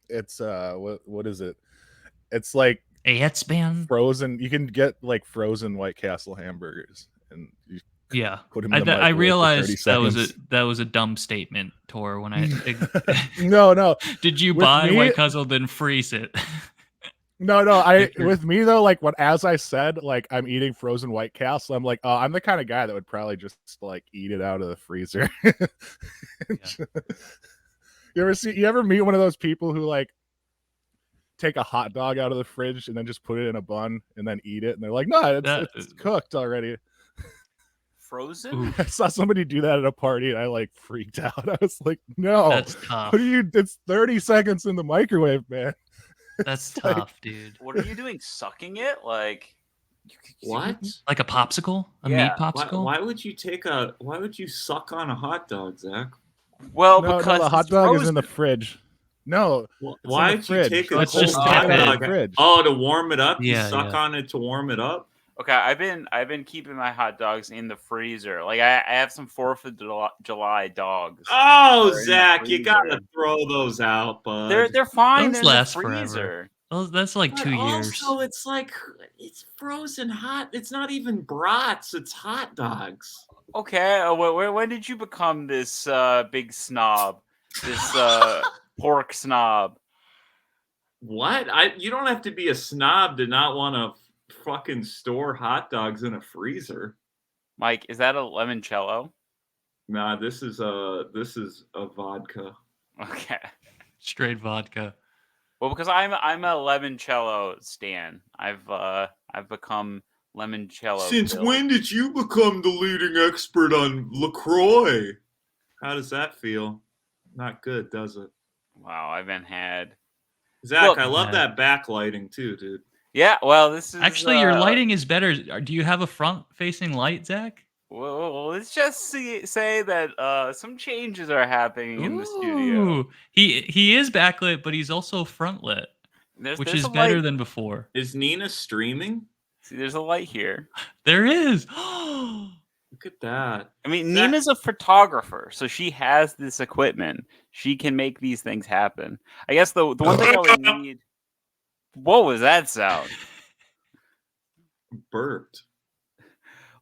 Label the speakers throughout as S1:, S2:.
S1: It's what is it? It's like
S2: Etzban.
S1: frozen. You can get like frozen White Castle hamburgers, and you
S2: Yeah,
S1: put them in the
S2: I
S1: microwave for 30
S2: realized
S1: seconds.
S2: that was a dumb statement, Tor. When I
S1: No.
S2: did you
S1: With
S2: buy
S1: me,
S2: White Castle then freeze it?
S1: no. I
S2: If you're
S1: with me though, like as I said, like I'm eating frozen White Castle. I'm like, oh, I'm the kind of guy that would probably just like eat it out of the freezer.
S2: yeah.
S1: You ever meet one of those people who like take a hot dog out of the fridge and then just put it in a bun and then eat it, and they're like, no,
S2: That
S1: it's cooked already.
S3: Frozen?
S2: oof,
S1: I saw somebody do that at a party and I like freaked out. I was like, no,
S2: that's
S1: what are
S2: tough.
S1: you? It's 30 seconds in the microwave, man.
S2: That's
S1: It's like,
S2: tough, dude.
S3: What are you doing? Sucking it? Like
S4: What?
S2: Like a popsicle, a
S3: Yeah.
S2: meat popsicle.
S4: Why would you suck on a hot dog, Zach?
S3: Well,
S1: no,
S3: because
S1: the hot
S3: it's
S1: dog is
S3: frozen.
S1: in the fridge. No, it's in
S4: Why
S1: the
S4: would you
S1: fridge.
S4: take a
S2: Let's
S4: cold
S2: just
S4: hot
S2: tip it.
S4: dog?
S1: Fridge.
S4: Oh, to warm it up? You
S2: Yeah,
S4: suck
S2: yeah.
S4: on it to warm it up?
S3: Okay, I've been keeping my hot dogs in the freezer. Like I have some 4th of July dogs.
S4: Oh,
S3: They're in the
S4: Zach, you
S3: freezer.
S4: gotta throw those out, bud.
S3: They're fine.
S2: Those
S3: They're in the
S2: last forever.
S3: freezer.
S2: That's like
S4: But
S2: 2 years.
S4: also, it's frozen hot. It's not even brats. It's hot dogs.
S3: Okay, when did you become this big snob? This pork snob?
S4: What? You don't have to be a snob to not want to fucking store hot dogs in a freezer.
S3: Mike, is that a limoncello?
S4: Nah, this is a vodka.
S3: Okay.
S2: Straight vodka.
S3: Well, because I'm a limoncello stan. I've become limoncello.
S4: Since
S3: filled.
S4: when did you become the leading expert on LaCroix? How does that feel? Not good, does it?
S3: Wow, I've been had.
S4: Zach,
S3: Look,
S4: I love that backlighting too, dude.
S3: Yeah, well, this is
S2: Actually, your lighting is better. Do you have a front-facing light, Zach?
S3: Well, let's just say that some changes are happening in the studio.
S2: Ooh, he is backlit, but he's also front-lit, which
S3: There's
S2: is
S3: a
S2: better
S3: light.
S2: than before.
S4: Is Nina streaming?
S3: See, there's a light here.
S2: There is.
S4: Look at that.
S3: I mean, Nina's a photographer, so she has this equipment. She can make these things happen. I guess the one thing I would need. What was that sound?
S4: Burped.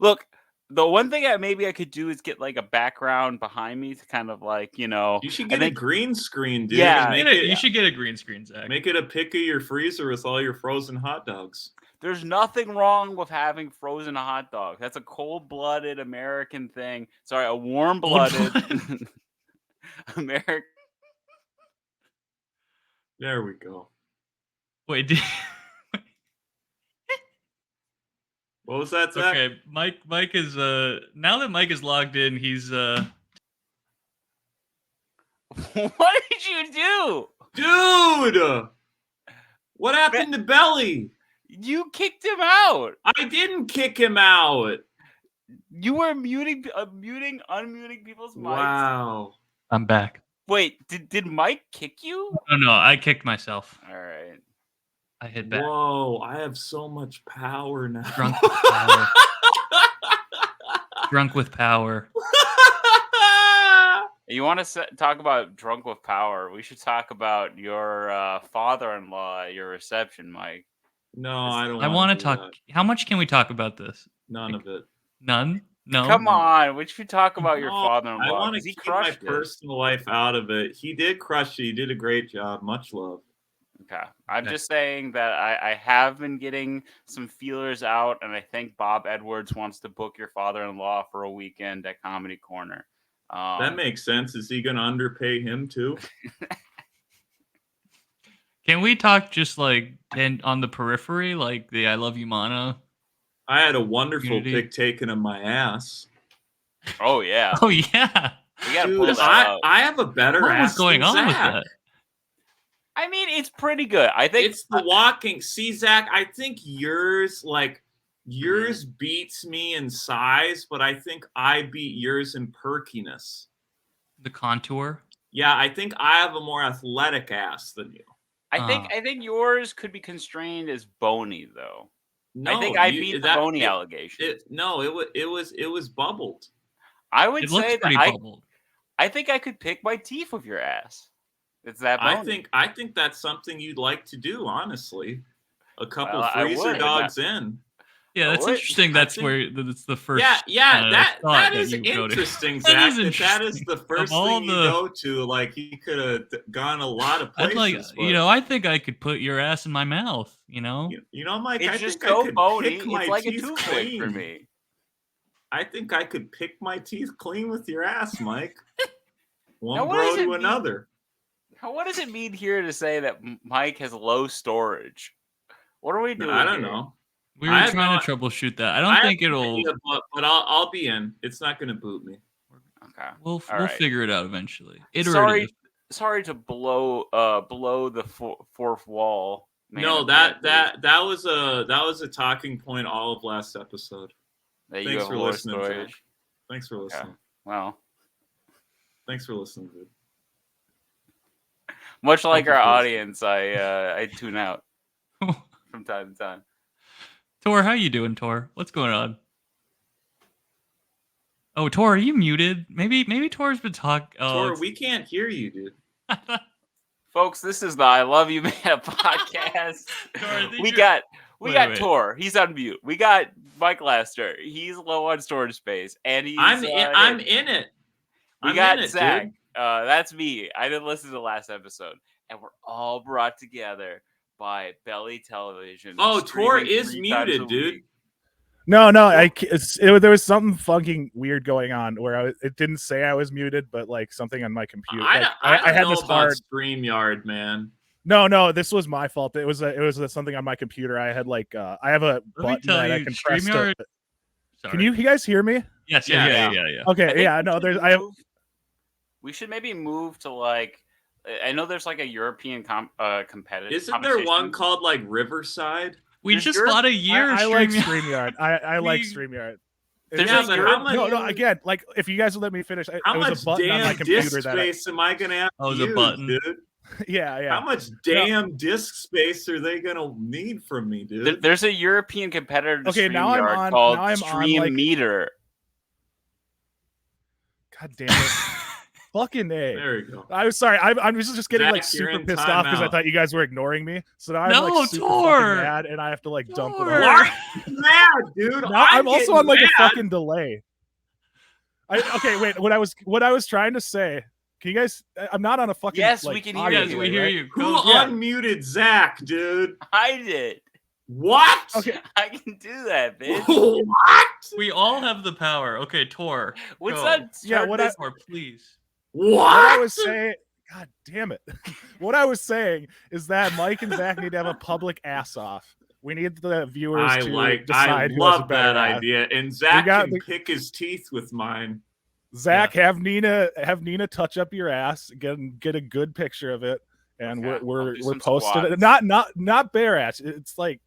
S3: Look, the one thing maybe I could do is get like a background behind me to kind of like,
S4: You should get a green screen, dude.
S3: Yeah,
S2: you should get a green screen, Zach.
S4: Make it a pic of your freezer with all your frozen hot dogs.
S3: There's nothing wrong with having frozen hot dogs. That's a cold-blooded American thing. Sorry, a warm-blooded American.
S4: There we go.
S2: Wait,
S4: what was that, Zach?
S2: Okay, Mike is now that Mike is logged in, he's
S3: What did you do?
S4: Dude! What happened to Belly?
S3: You kicked him out.
S4: I didn't kick him out.
S3: You were unmuting people's mics.
S4: Wow.
S2: I'm back.
S3: Wait, did Mike kick you?
S2: No, I kicked myself.
S3: All right.
S2: I hit back.
S4: Whoa, I have so much power now.
S2: Drunk with power. Drunk with power.
S3: You want to talk about drunk with power? We should talk about your father-in-law at your reception, Mike.
S4: No, I don't.
S2: I want to talk. How much can we talk about this?
S4: None of it.
S2: None. No.
S3: Come on, we should talk about your
S4: No,
S3: father-in-law.
S4: I want to
S3: he
S4: keep my
S3: crushed it.
S4: personal life out of it. He did crush it. He did a great job. Much love.
S3: Okay. I'm just saying that I have been getting some feelers out, and I think Bob Edwards wants to book your father-in-law for a weekend at Comedy Corner.
S4: That makes sense. Is he going to underpay him too?
S2: Can we talk just like on the periphery, like the I Love You Mana?
S4: I had a wonderful
S2: Unity.
S4: pic taken of my ass.
S3: Oh, yeah.
S2: Oh, yeah.
S3: We got to
S4: Dude,
S3: pull that out.
S4: I have a better
S2: What
S4: ass
S2: was going
S4: than
S2: on with
S4: Zach.
S2: that?
S3: I mean, it's pretty good. I think
S4: It's the walking. See, Zach, I think yours beats me in size, but I think I beat yours in perkiness.
S2: The contour.
S4: Yeah, I think I have a more athletic ass than you.
S3: I think yours could be constrained as bony, though.
S4: No,
S3: I think I beat the bony allegation.
S4: It was bubbled.
S3: I would
S2: It looks
S3: say
S2: pretty
S3: that
S2: bubbled.
S3: I think I could pick my teeth with your ass. It's that bony.
S4: I think that's something you'd like to do, honestly. A couple
S3: Well, I
S4: freezer
S3: would,
S4: dogs in.
S2: Yeah, that's
S3: What?
S2: interesting. That's
S4: think-
S2: where that's the first.
S4: That
S2: thought
S4: is
S2: you go to.
S4: interesting,
S2: That
S4: Zach.
S2: is
S4: That is
S2: interesting.
S4: the first
S2: Of all
S4: thing you go to. Like, he could have gone a lot of
S2: I'd
S4: places.
S2: like, I think I could put your ass in my mouth.
S4: You know, Mike,
S3: It's
S4: I
S3: just
S4: think I
S3: so
S4: could
S3: bony.
S4: pick my
S3: It's like a
S4: teeth
S3: toothpick
S4: clean.
S3: for me.
S4: I think I could pick my teeth clean with your ass, Mike. One
S3: Now, what
S4: bro
S3: does it
S4: to
S3: mean?
S4: another.
S3: What does it mean here to say that Mike has low storage? What are we doing?
S4: I don't
S3: here?
S4: know.
S2: We were trying to troubleshoot that. I don't think
S4: have no
S2: it'll.
S4: idea, but I'll be in. It's not going to boot me.
S3: Okay.
S2: We'll
S3: right.
S2: figure it out eventually.
S3: Sorry to blow the fourth wall.
S4: No, that was a talking point all of last episode. Thanks for listening, Zach. Thanks for listening.
S3: Okay. Well,
S4: thanks for listening, dude.
S3: Much like our audience, I tune out from time to time.
S2: Tor, how you doing, Tor? What's going on? Oh, Tor, are you muted? Maybe Tor's been talking. Oh,
S4: Tor, we can't hear you, dude.
S3: Folks, this is the I Love You Man podcast.
S2: Tor,
S3: we got
S2: wait.
S3: Tor. He's on mute. We got Mike Lester. He's low on storage space, and he's
S4: I'm in it.
S3: We got Zach. That's me. I didn't listen to the last episode, and we're all brought together by Belly Television.
S4: Oh, Tor is muted, dude.
S1: No, there was something fucking weird going on where it didn't say I was muted, but like something on my computer.
S4: I
S1: had
S4: know
S1: this
S4: about
S1: hard
S4: StreamYard, man.
S1: No, this was my fault. It was something on my computer. I had I have a button that I can press. Can you guys hear me?
S2: Yes, yeah.
S1: Okay, yeah, no,
S3: We should maybe move to I know there's a European competitive.
S4: Isn't there one called Riverside?
S2: We just bought a year.
S1: I like StreamYard. I like StreamYard. No. Again, if you guys would let me finish,
S4: how much
S1: was a button
S4: damn
S1: on my computer
S4: disk space am I gonna have?
S2: Oh, it was a button,
S4: dude.
S1: Yeah.
S4: How much damn disk space are they gonna need from me, dude?
S3: There's a European competitor to
S1: now
S3: StreamYard
S1: I'm on.
S3: called
S1: Now I'm
S3: Stream
S1: on,
S3: Meter.
S1: God damn it. Fucking A.
S4: There you go.
S1: I was sorry. I'm just getting
S4: Zach,
S1: super pissed off because I thought you guys were ignoring me. So now I'm super
S2: Tor!
S1: fucking mad, and I have to dump it
S2: Tor!
S1: all.
S4: Why are you mad, dude?
S1: Now I'm also on
S4: mad.
S1: a fucking delay. Okay, wait. What I was trying to say. Can you guys? I'm not on a fucking.
S3: Yes, we can hear
S2: Yes,
S3: you.
S2: we hear you.
S4: Who unmuted Zach, dude?
S3: I did.
S4: What?
S1: Okay.
S3: I can do that, bitch.
S4: What?
S2: We all have the power. Okay, Tor.
S3: What's
S2: go.
S3: that?
S1: Yeah,
S2: Tor, please.
S1: What I was saying. God damn it. What I was saying is that Mike and Zach need to have a public ass off. We need the viewers to decide who has a
S4: love
S1: better
S4: that
S1: ass.
S4: idea. And Zach can pick his teeth with mine.
S1: Zach, have Nina touch up your ass, get a good picture of it, and we're posting it. Not bare ass. It's like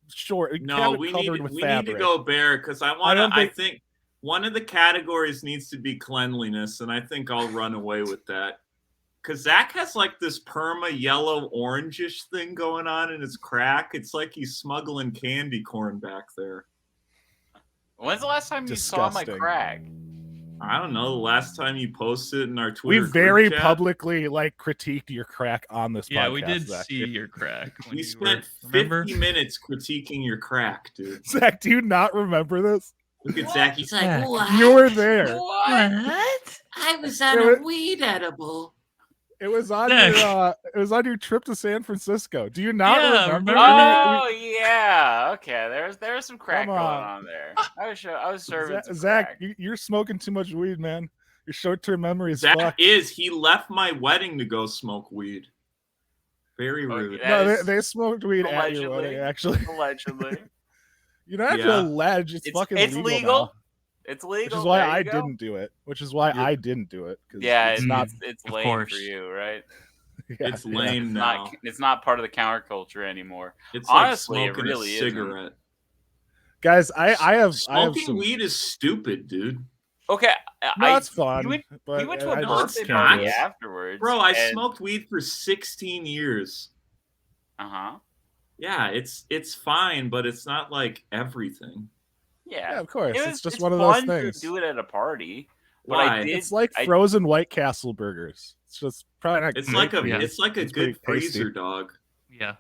S1: short.
S4: No, we need to go bare because I think one of the categories needs to be cleanliness, and I think I'll run away with that. Because Zach has this perma yellow orangish thing going on in his crack. It's like he's smuggling candy corn back there.
S3: When's the last time you saw my crack?
S4: I don't know. The last time you posted in our Twitter,
S1: we very publicly critiqued your crack on this podcast.
S2: Yeah, we did
S1: Zach.
S2: see your crack.
S4: We spent 50 minutes critiquing your crack, dude.
S1: Zach, do you not remember this?
S4: Look at Zach. He's like,
S5: what?
S1: You were there.
S5: What? I was on a weed edible.
S1: It was on your trip to San Francisco. Do you not remember?
S3: Oh yeah, okay. There's some crack going on there. I was serving
S1: Zach, you're smoking too much weed, man. Your short-term memory is
S4: Zach
S1: fucked.
S4: he left my wedding to go smoke weed. Very rude.
S1: No, they smoked weed at your wedding, actually.
S3: Allegedly.
S1: You don't have to allege. It's fucking legal. Now.
S3: It's legal.
S1: Which is why I didn't do it.
S3: Yeah,
S1: it's not.
S3: It's lame for you, right?
S4: Yeah, it's lame now.
S3: It's not part of the counterculture anymore.
S4: It's
S3: honestly,
S4: like smoking
S3: it really
S4: a cigarette.
S3: Isn't.
S1: Guys, I have
S4: smoking weed is stupid, dude.
S3: Okay,
S1: that's fun.
S3: We went to a birthday party afterwards,
S4: bro. I smoked weed for 16 years. Yeah, it's fine, but it's not like everything.
S3: Yeah,
S1: of course. It's just one of those things.
S3: To do it at a party.
S4: Why?
S1: It's like frozen White Castle burgers. It's just probably not.
S4: It's like a good freezer dog.
S2: Yeah.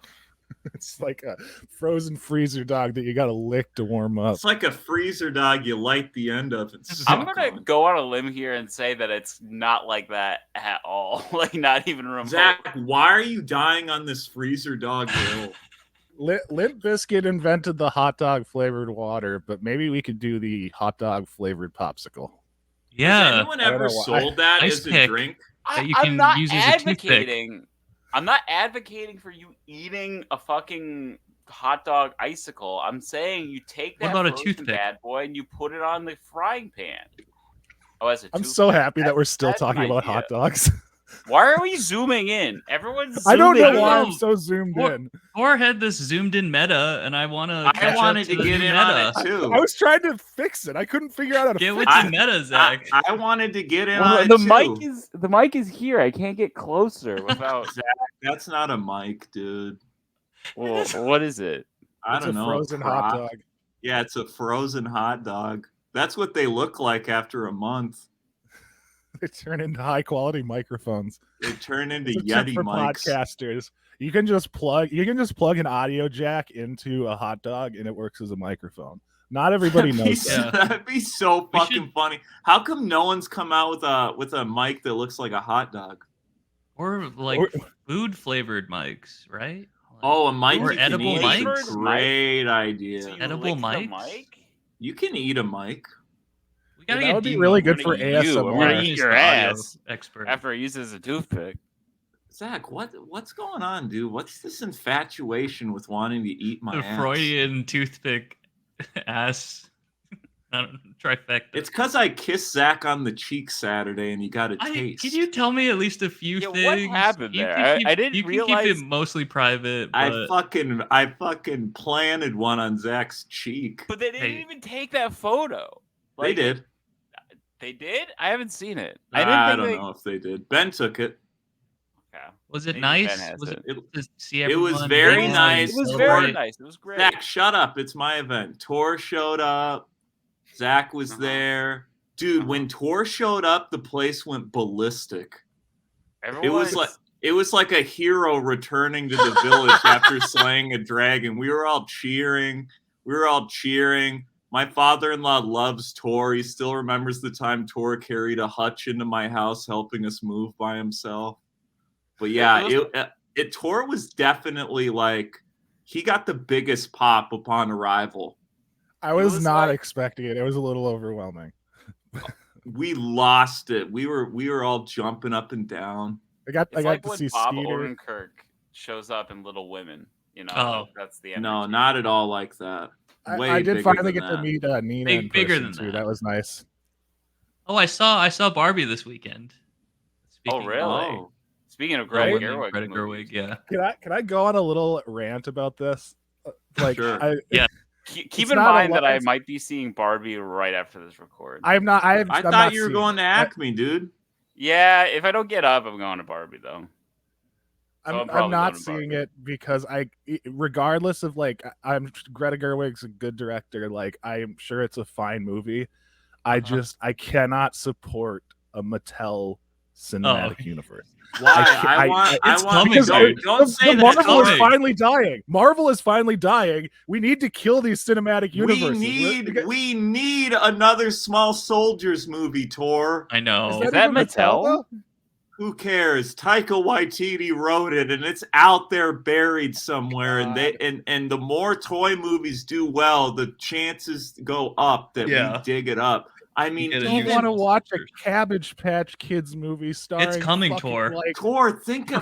S1: It's like a frozen freezer dog that you got to lick to warm up.
S4: It's like a freezer dog you light the end of and
S3: I'm going to go on a limb here and say that it's not like that at all. Like, not even remote.
S4: Zach, why are you dying on this freezer dog hill?
S1: Limp Bizkit invented the hot dog flavored water, but maybe we could do the hot dog flavored popsicle.
S2: Yeah.
S4: Has anyone ever sold that as a drink?
S3: I'm not advocating. I'm not advocating for you eating a fucking hot dog icicle. I'm saying you take that frozen bad boy and you put it on the frying pan. Oh, as a
S1: I'm so happy that we're still talking about hot dogs.
S3: Why are we zooming in? Everyone's
S1: I don't know why I'm so zoomed in.
S2: Or had this zoomed in meta, and I wanted
S4: to get in on it too.
S1: I was trying to fix it. I couldn't figure out how to
S2: get with the meta, Zach.
S4: I wanted to get in on it too.
S3: The mic is here. I can't get closer without
S4: Zach. That's not a mic, dude.
S3: Well, what is it?
S4: I don't know.
S1: Frozen hot dog.
S4: Yeah, it's a frozen hot dog. That's what they look like after a month.
S1: They turn into high quality microphones.
S4: They turn into Yeti
S1: for
S4: mics.
S1: Podcasters. You can just plug an audio jack into a hot dog and it works as a microphone. Not everybody knows that.
S4: That'd be so fucking funny. How come no one's come out with a mic that looks like a hot dog?
S2: Or like food flavored mics, right?
S4: Oh, a mic
S2: or edible mics.
S4: Great idea.
S3: So
S2: edible mics.
S4: You can eat a mic.
S1: That would be really good for ASMR.
S3: I'm gonna eat your ass expert after I use it as a toothpick.
S4: Zach, what's going on, dude? What's this infatuation with wanting to eat my ass?
S2: Freudian toothpick ass trifecta.
S4: It's because I kissed Zach on the cheek Saturday, and you got a taste.
S2: Can you tell me at least a few things?
S3: What happened there? I didn't realize.
S2: You can keep it mostly private. But...
S4: I fucking planted one on Zach's cheek.
S3: But they didn't even take that photo.
S4: They did.
S3: They did? I haven't seen it.
S4: I don't know if they did. Ben took it.
S3: Okay.
S2: Was it nice?
S4: It was very nice.
S3: It was very nice. It was great.
S4: Zach, shut up. It's my event. Tor showed up. Zach was there. Dude, when Tor showed up, the place went ballistic. It was like a hero returning to the village after slaying a dragon. We were all cheering. My father-in-law loves Tor. He still remembers the time Tor carried a hutch into my house, helping us move by himself. But yeah, Tor was definitely like, he got the biggest pop upon arrival.
S1: I was not expecting it. It was a little overwhelming.
S4: We lost it. We were all jumping up and down.
S1: I got to see
S3: Bob
S1: Skeeter.
S3: Odenkirk shows up in Little Women. You know, that's the energy.
S4: No, not at all like that.
S1: I did finally get to meet Nina in
S2: bigger
S1: person
S2: than
S1: too. That was nice.
S2: Oh, I saw Barbie this weekend.
S3: Oh, really? Speaking of Greta
S2: Gerwig, yeah.
S1: Can I go on a little rant about this? Like,
S4: sure.
S3: Keep in mind that I might be seeing Barbie right after this record.
S1: I'm not. I
S4: thought you were going to Acme, dude.
S3: Yeah, if I don't get up, I'm going to Barbie though. So
S1: I'm not seeing it because regardless of Greta Gerwig's a good director. Like, I'm sure it's a fine movie. I cannot support a Mattel Cinematic Universe.
S4: Why?
S2: It's coming.
S4: Don't say that.
S1: Marvel is finally dying. Marvel is finally dying. We need to kill these cinematic universes.
S4: We need another Small Soldiers movie, Tor.
S2: I know.
S3: Is that Mattel?
S4: Who cares? Taika Waititi wrote it, and it's out there buried somewhere. And the more toy movies do well, the chances go up that we dig it up. I mean,
S1: I don't want to watch a Cabbage Patch Kids movie starring.
S2: It's coming, Tor.
S4: Tor,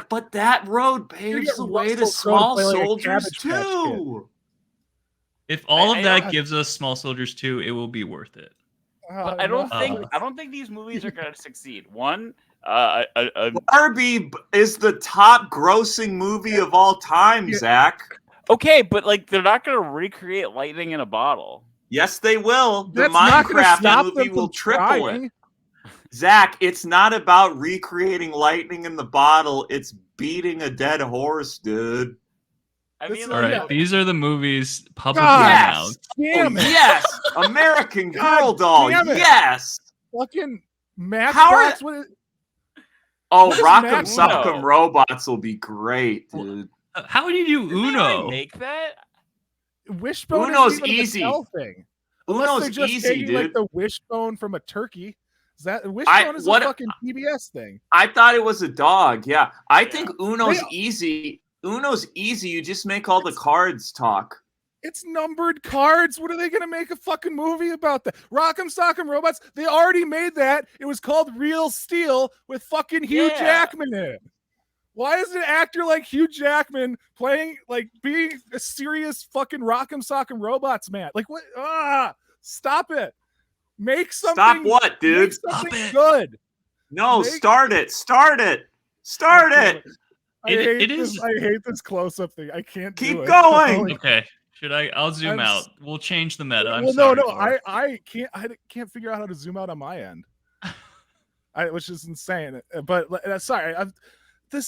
S4: but that road paves the way to Small Soldiers 2.
S2: If all of that gives us Small Soldiers 2, it will be worth it.
S3: I don't think these movies are going to succeed. One,
S4: Barbie is the top grossing movie of all time, Zach.
S3: Okay, but they're not going to recreate lightning in a bottle.
S4: Yes, they will. The Minecraft movie will triple it. Zach, it's not about recreating lightning in the bottle. It's beating a dead horse, dude.
S3: I mean,
S2: all right, these are the movies publicly announced.
S1: Damn it.
S4: Yes, American Girl doll. Yes.
S1: Fucking Matchbox.
S4: Oh, Rock'em Sock'em Robots will be great, dude.
S2: How would you do Uno?
S3: Make that?
S1: Wishbone
S4: Uno's
S1: isn't even
S4: easy.
S1: a Mattel thing. Unless
S4: Uno's
S1: they're just
S4: easy,
S1: taking
S4: dude.
S1: like the wishbone from a turkey. Wishbone is a fucking PBS thing.
S4: I thought it was a dog. Yeah, I think Uno's easy. Uno's easy. You just make all the cards talk.
S1: It's numbered cards. What are they going to make a fucking movie about that? Rock'em Sock'em Robots. They already made that. It was called Real Steel with fucking Hugh Jackman in it. Why is an actor like Hugh Jackman playing, like, being a serious fucking Rock'em Sock'em Robots man? Like, what? Stop it. Make something.
S4: Stop what, dude?
S1: Make something good.
S4: No, start it. Start it. Start it.
S1: I hate this close-up thing. I can't
S4: keep going.
S2: Okay. Should I? I'll zoom out. We'll change the meta.
S1: I can't figure out how to zoom out on my end. Which is insane. But sorry, I'm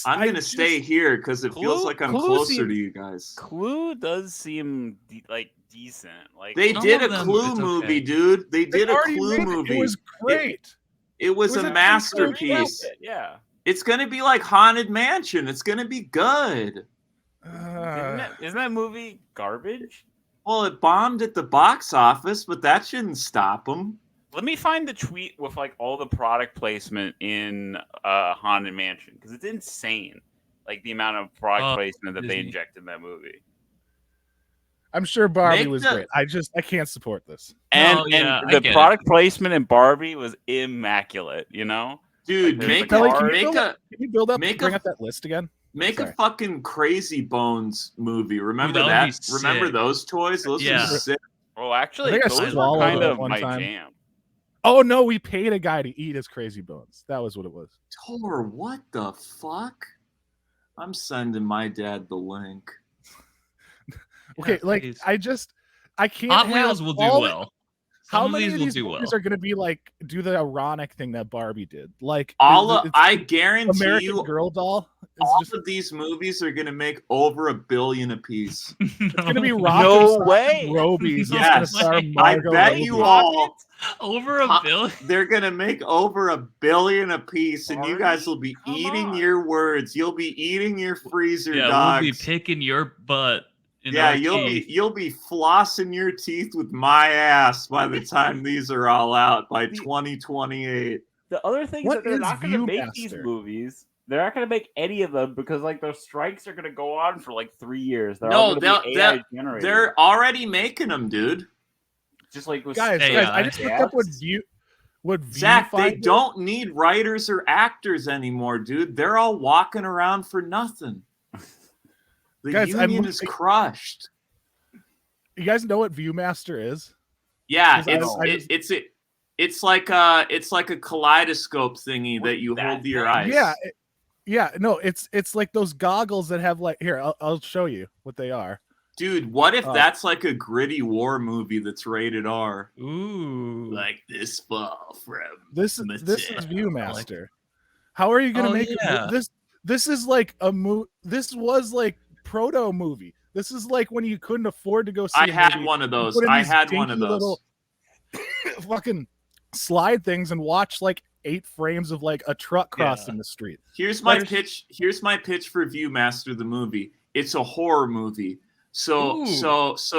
S4: gonna stay here because it feels like I'm closer to you guys.
S3: Clue does seem like decent. Like
S4: they did a Clue movie, dude. They did a Clue movie.
S1: It was great.
S4: It was a masterpiece.
S3: Yeah.
S4: It's gonna be like Haunted Mansion. It's gonna be good.
S3: Isn't that movie garbage?
S4: Well, it bombed at the box office, but that shouldn't stop them.
S3: Let me find the tweet with like all the product placement in Haunted Mansion because it's insane. Like the amount of product placement that they injected in that movie.
S1: I'm sure Barbie was great. I can't support this.
S3: And the product placement in Barbie was immaculate. You know,
S4: dude,
S1: can you build up? Bring up that list again.
S4: Make a fucking Crazy Bones movie. Remember that? Remember those toys? Those are sick.
S3: Well, actually, those were kind of my jam.
S1: Oh no, we paid a guy to eat his Crazy Bones. That was what it was.
S4: Tor, what the fuck? I'm sending my dad the link.
S1: Okay, like I can't.
S2: Hot Wheels will do well.
S1: How many of these movies are going to be like do the ironic thing that Barbie did? Like
S4: I guarantee
S1: American
S4: you,
S1: Girl doll.
S4: All of these movies are going to make over $1 billion a piece.
S1: It's going to be no way. Robies.
S4: Yes, I bet you all
S2: over $1 billion.
S4: They're going to make over $1 billion a piece, and you guys will be eating your words. You'll be eating your freezer dogs.
S2: We'll be picking your butt.
S4: You'll be flossing your teeth with my ass by the time these are all out by 2028.
S3: The other thing is that they're not going to make these movies. They're not going to make any of them because like those strikes are going to go on for like 3 years. They're
S4: already making them, dude.
S3: Just like with
S1: guys, I just looked up what
S4: Zach, they don't need writers or anymore, dude. They're all walking around for nothing. The union is crushed.
S1: You guys know what Viewmaster is?
S4: Yeah, it's like a kaleidoscope thingy that you hold to your eyes.
S1: No, it's like those goggles that have like here. I'll show you what they are.
S4: Dude, what if that's like a gritty war movie that's rated R?
S2: Ooh,
S4: like this fall from
S1: this is Viewmaster. How are you gonna make this? This is like a This was like proto movie. This is like when you couldn't afford to go see.
S4: I had one of those.
S1: Fucking slide things and watch like 8 frames of like a truck crossing the street.
S4: Here's my pitch. Here's my pitch for Viewmaster the movie. It's a horror movie. So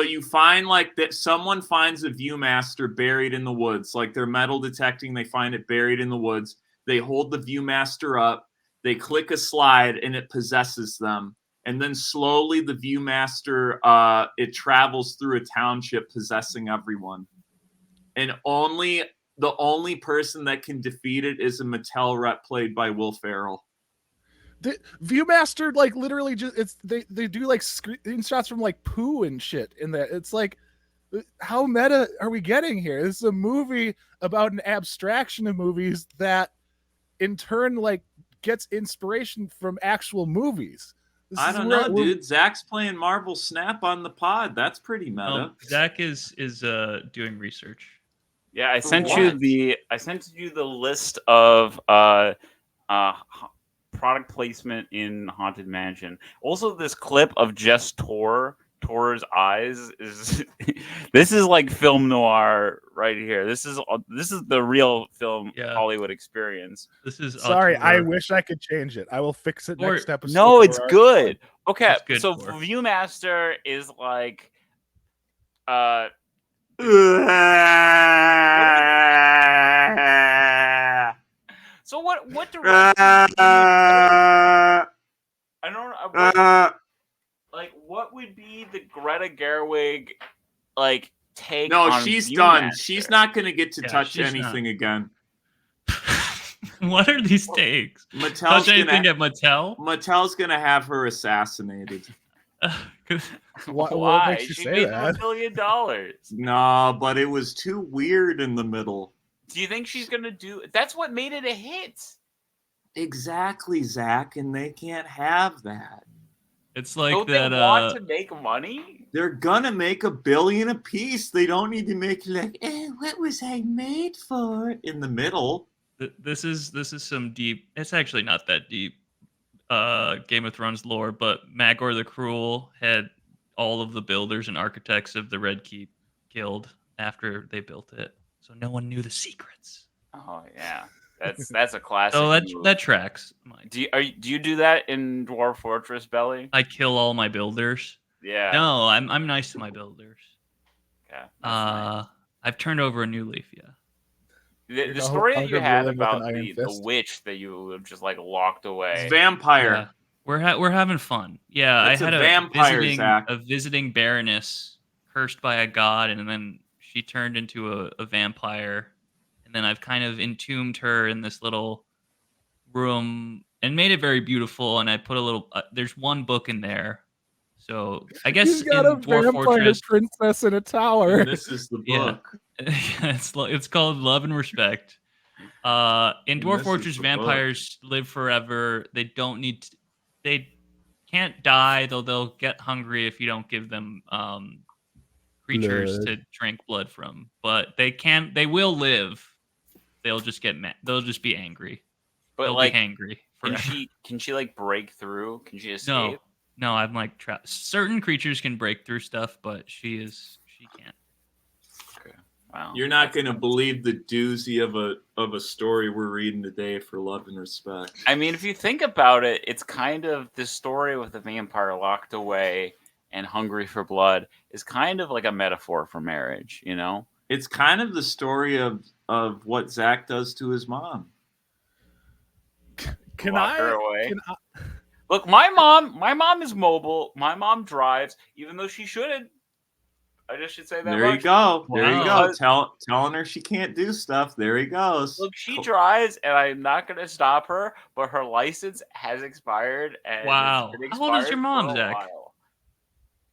S4: you find like that someone finds a Viewmaster buried in the woods. Like they're metal detecting, they find it buried in the woods. They hold the Viewmaster up. They click a slide and it possesses them. And then slowly the Viewmaster, it travels through a township possessing everyone. And the only person that can defeat it is a Mattel rep played by Will Ferrell.
S1: The Viewmaster, like literally just they do like screenshots from like poo and shit in there. It's like, how meta are we getting here? This is a movie about an abstraction of movies that in turn like gets inspiration from actual movies.
S4: I don't know, dude. Zach's playing Marvel Snap on the pod. That's pretty meta.
S2: Zach is doing research.
S3: Yeah, I sent you the list of product placement in Haunted Mansion. Also, this clip of just Tor Tor's eyes is this is like film noir right here. This is the real film Hollywood experience.
S2: This is
S1: sorry. I wish I could change it. I will fix it next episode.
S3: No, it's good. Okay, so Viewmaster is like so what direction I don't like what would be the Greta Gerwig like take
S4: No,
S3: on
S4: she's
S3: Viewmaster?
S4: done. She's not going to get to touch anything again.
S2: What are these takes?
S4: Touch
S2: anything at Mattel?
S4: Mattel's going to have her assassinated.
S1: Why? Makes you
S3: she
S1: say
S3: made
S1: that?
S3: $1 billion.
S4: No, but it was too weird in the middle.
S3: Do you think she's going to do... That's what made it a hit.
S4: Exactly, Zach, and they can't have that.
S2: It's like
S3: don't
S2: that.
S3: They want to make money?
S4: They're gonna make $1 billion a piece. They don't need to make like, what was I made for? In the middle.
S2: This is some deep. It's actually not that deep. Game of Thrones lore, but Magor the Cruel had all of the builders and architects of the Red Keep killed after they built it, so no one knew the secrets.
S3: Oh yeah. That's a classic.
S2: So that tracks.
S3: Do you do that in Dwarf Fortress, Belly?
S2: I kill all my builders.
S3: Yeah.
S2: No, I'm nice to my builders.
S3: Yeah.
S2: Nice. I've turned over a new leaf. Yeah.
S3: The story that you had about the witch that you just like locked away.
S4: It's vampire.
S2: Yeah. We're having fun. Yeah,
S4: it's
S2: I had
S4: a
S2: visiting baroness cursed by a god, and then she turned into a vampire. And then I've kind of entombed her in this little room and made it very beautiful. And I put a little. There's one book in there, so I guess
S1: he's got a
S2: Dwarf
S1: vampire
S2: Fortress,
S1: princess in a tower.
S4: And this is the book.
S2: Yeah, it's called Love and Respect. In Dwarf Fortress, vampires live forever. They don't need. They can't die, though. They'll get hungry if you don't give them creatures to drink blood from. But they can. They will live. They'll just get mad. They'll just be angry.
S3: But
S2: they'll
S3: like,
S2: be angry.
S3: Can she like break through? Can she escape?
S2: No. I'm like trapped. Certain creatures can break through stuff, but she can't.
S3: Okay. Wow.
S4: You're not going to believe the doozy of a story we're reading today for Love and Respect.
S3: I mean, if you think about it, it's kind of this story with a vampire locked away and hungry for blood is kind of like a metaphor for marriage, you know?
S4: It's kind of the story of what Zach does to his mom.
S1: Can
S3: Lock her
S1: I?
S3: away. Look, my mom is mobile. My mom drives, even though she shouldn't. I just should say that.
S4: There you go. There you go. Telling her she can't do stuff. There he goes.
S3: Look, she drives, and I'm not going to stop her, but her license has expired. And
S2: wow. How old is your mom, Zach?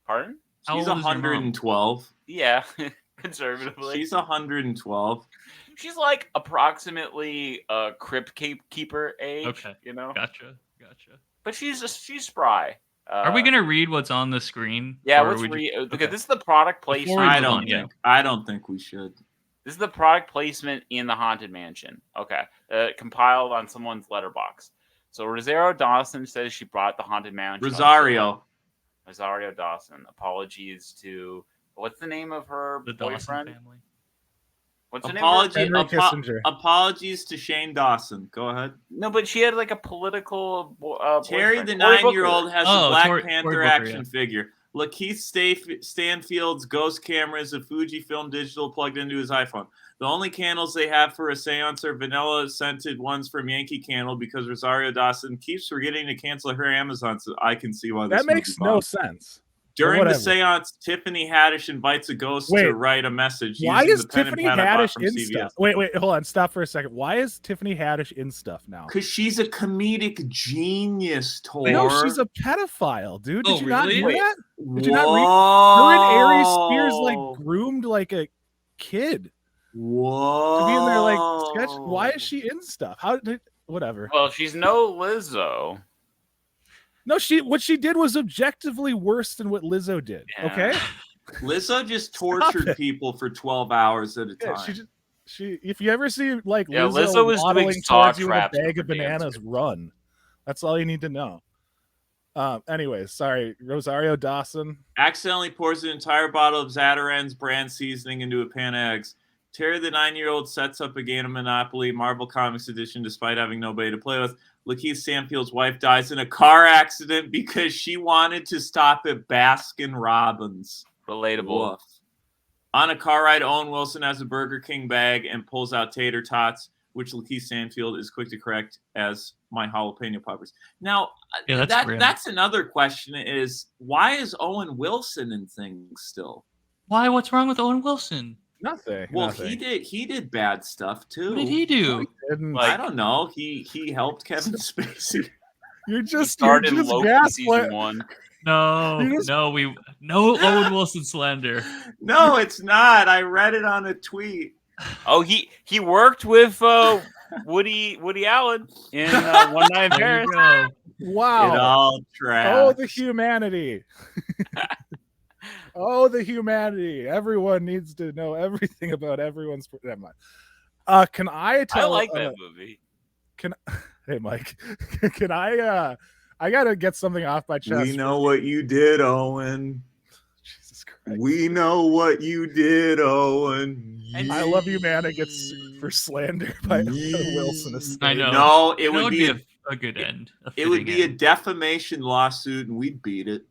S3: Pardon?
S4: She's 112.
S3: Yeah, conservatively.
S4: She's 112.
S3: She's like approximately a crypt keeper age. Okay, you know.
S2: Gotcha.
S3: But she's spry.
S2: Are we gonna read what's on the screen?
S3: Yeah, let's read. Okay, this is the product placement.
S4: I don't think we should.
S3: This is the product placement in the Haunted Mansion. Okay, compiled on someone's letterbox. So Rosario Dawson says she brought the Haunted Mansion.
S4: Rosario
S3: Dawson. Apologies to what's the name of her boyfriend?
S2: Dawson family.
S3: What's her name?
S4: Apologies to Shane Dawson. Go ahead.
S3: No, but she had like a political.
S4: Terry, the 9-year-old, has a Black Panther action figure. Lakeith Stanfield's ghost camera is a Fujifilm digital plugged into his iPhone. The only candles they have for a seance are vanilla scented ones from Yankee Candle because Rosario Dawson keeps forgetting to cancel her Amazon. So I can see why
S1: that makes no sense.
S4: During the seance, Tiffany Haddish invites a ghost to write a message.
S1: Why is Tiffany Haddish in stuff? Wait, hold on. Stop for a second. Why is Tiffany Haddish in stuff now?
S4: Because she's a comedic genius, Tor.
S1: No, she's a pedophile, dude. Did you not know that? Did you
S4: not
S1: read? Her and Aries Spears like groomed like a kid.
S4: Whoa.
S1: To be in there like sketch. Why is she in stuff? Whatever.
S3: Well, she's no Lizzo.
S1: No, what she did was objectively worse than what Lizzo did. Yeah. Okay,
S4: Lizzo just tortured people for 12 hours at a time.
S1: She. If you ever see like Lizzo
S3: was
S1: waddling
S3: doing
S1: towards you with a bag of bananas, run. That's all you need to know. Anyways, sorry, Rosario Dawson
S4: accidentally pours an entire bottle of Zatarain's brand seasoning into a pan of eggs. Terry, the 9-year-old, sets up a game of Monopoly, Marvel Comics edition, despite having nobody to play with. Lakeith Stanfield's wife dies in a car accident because she wanted to stop at Baskin Robbins.
S3: Relatable.
S4: Woof. On a car ride, Owen Wilson has a Burger King bag and pulls out tater tots, which Lakeith Stanfield is quick to correct as my jalapeno poppers. Now, that's another question is, why is Owen Wilson in things still?
S2: Why? What's wrong with Owen Wilson?
S1: Nothing.
S4: Well,
S1: nothing.
S4: he did bad stuff too.
S2: What did he do?
S4: I don't know. He helped Kevin Spacey.
S1: You're just
S3: Loki season 1.
S2: No Owen Wilson slander.
S4: No, it's not. I read it on a tweet.
S3: Oh, he worked with Woody Allen in One Night in Paris.
S1: Wow.
S4: It all tracks.
S1: Oh, the humanity. Oh, the humanity. Everyone needs to know everything about everyone's. Never mind. Can I tell?
S3: I like that movie.
S1: Hey, Mike. Can I? I gotta get something off my chest.
S4: We know what you did, Owen.
S1: Jesus Christ.
S4: We know what you did, Owen.
S1: I love you, man. I get sued for slander by Wilson estate.
S2: I know.
S4: No, it would be
S2: a good end.
S4: It would be a defamation lawsuit, and we'd beat it.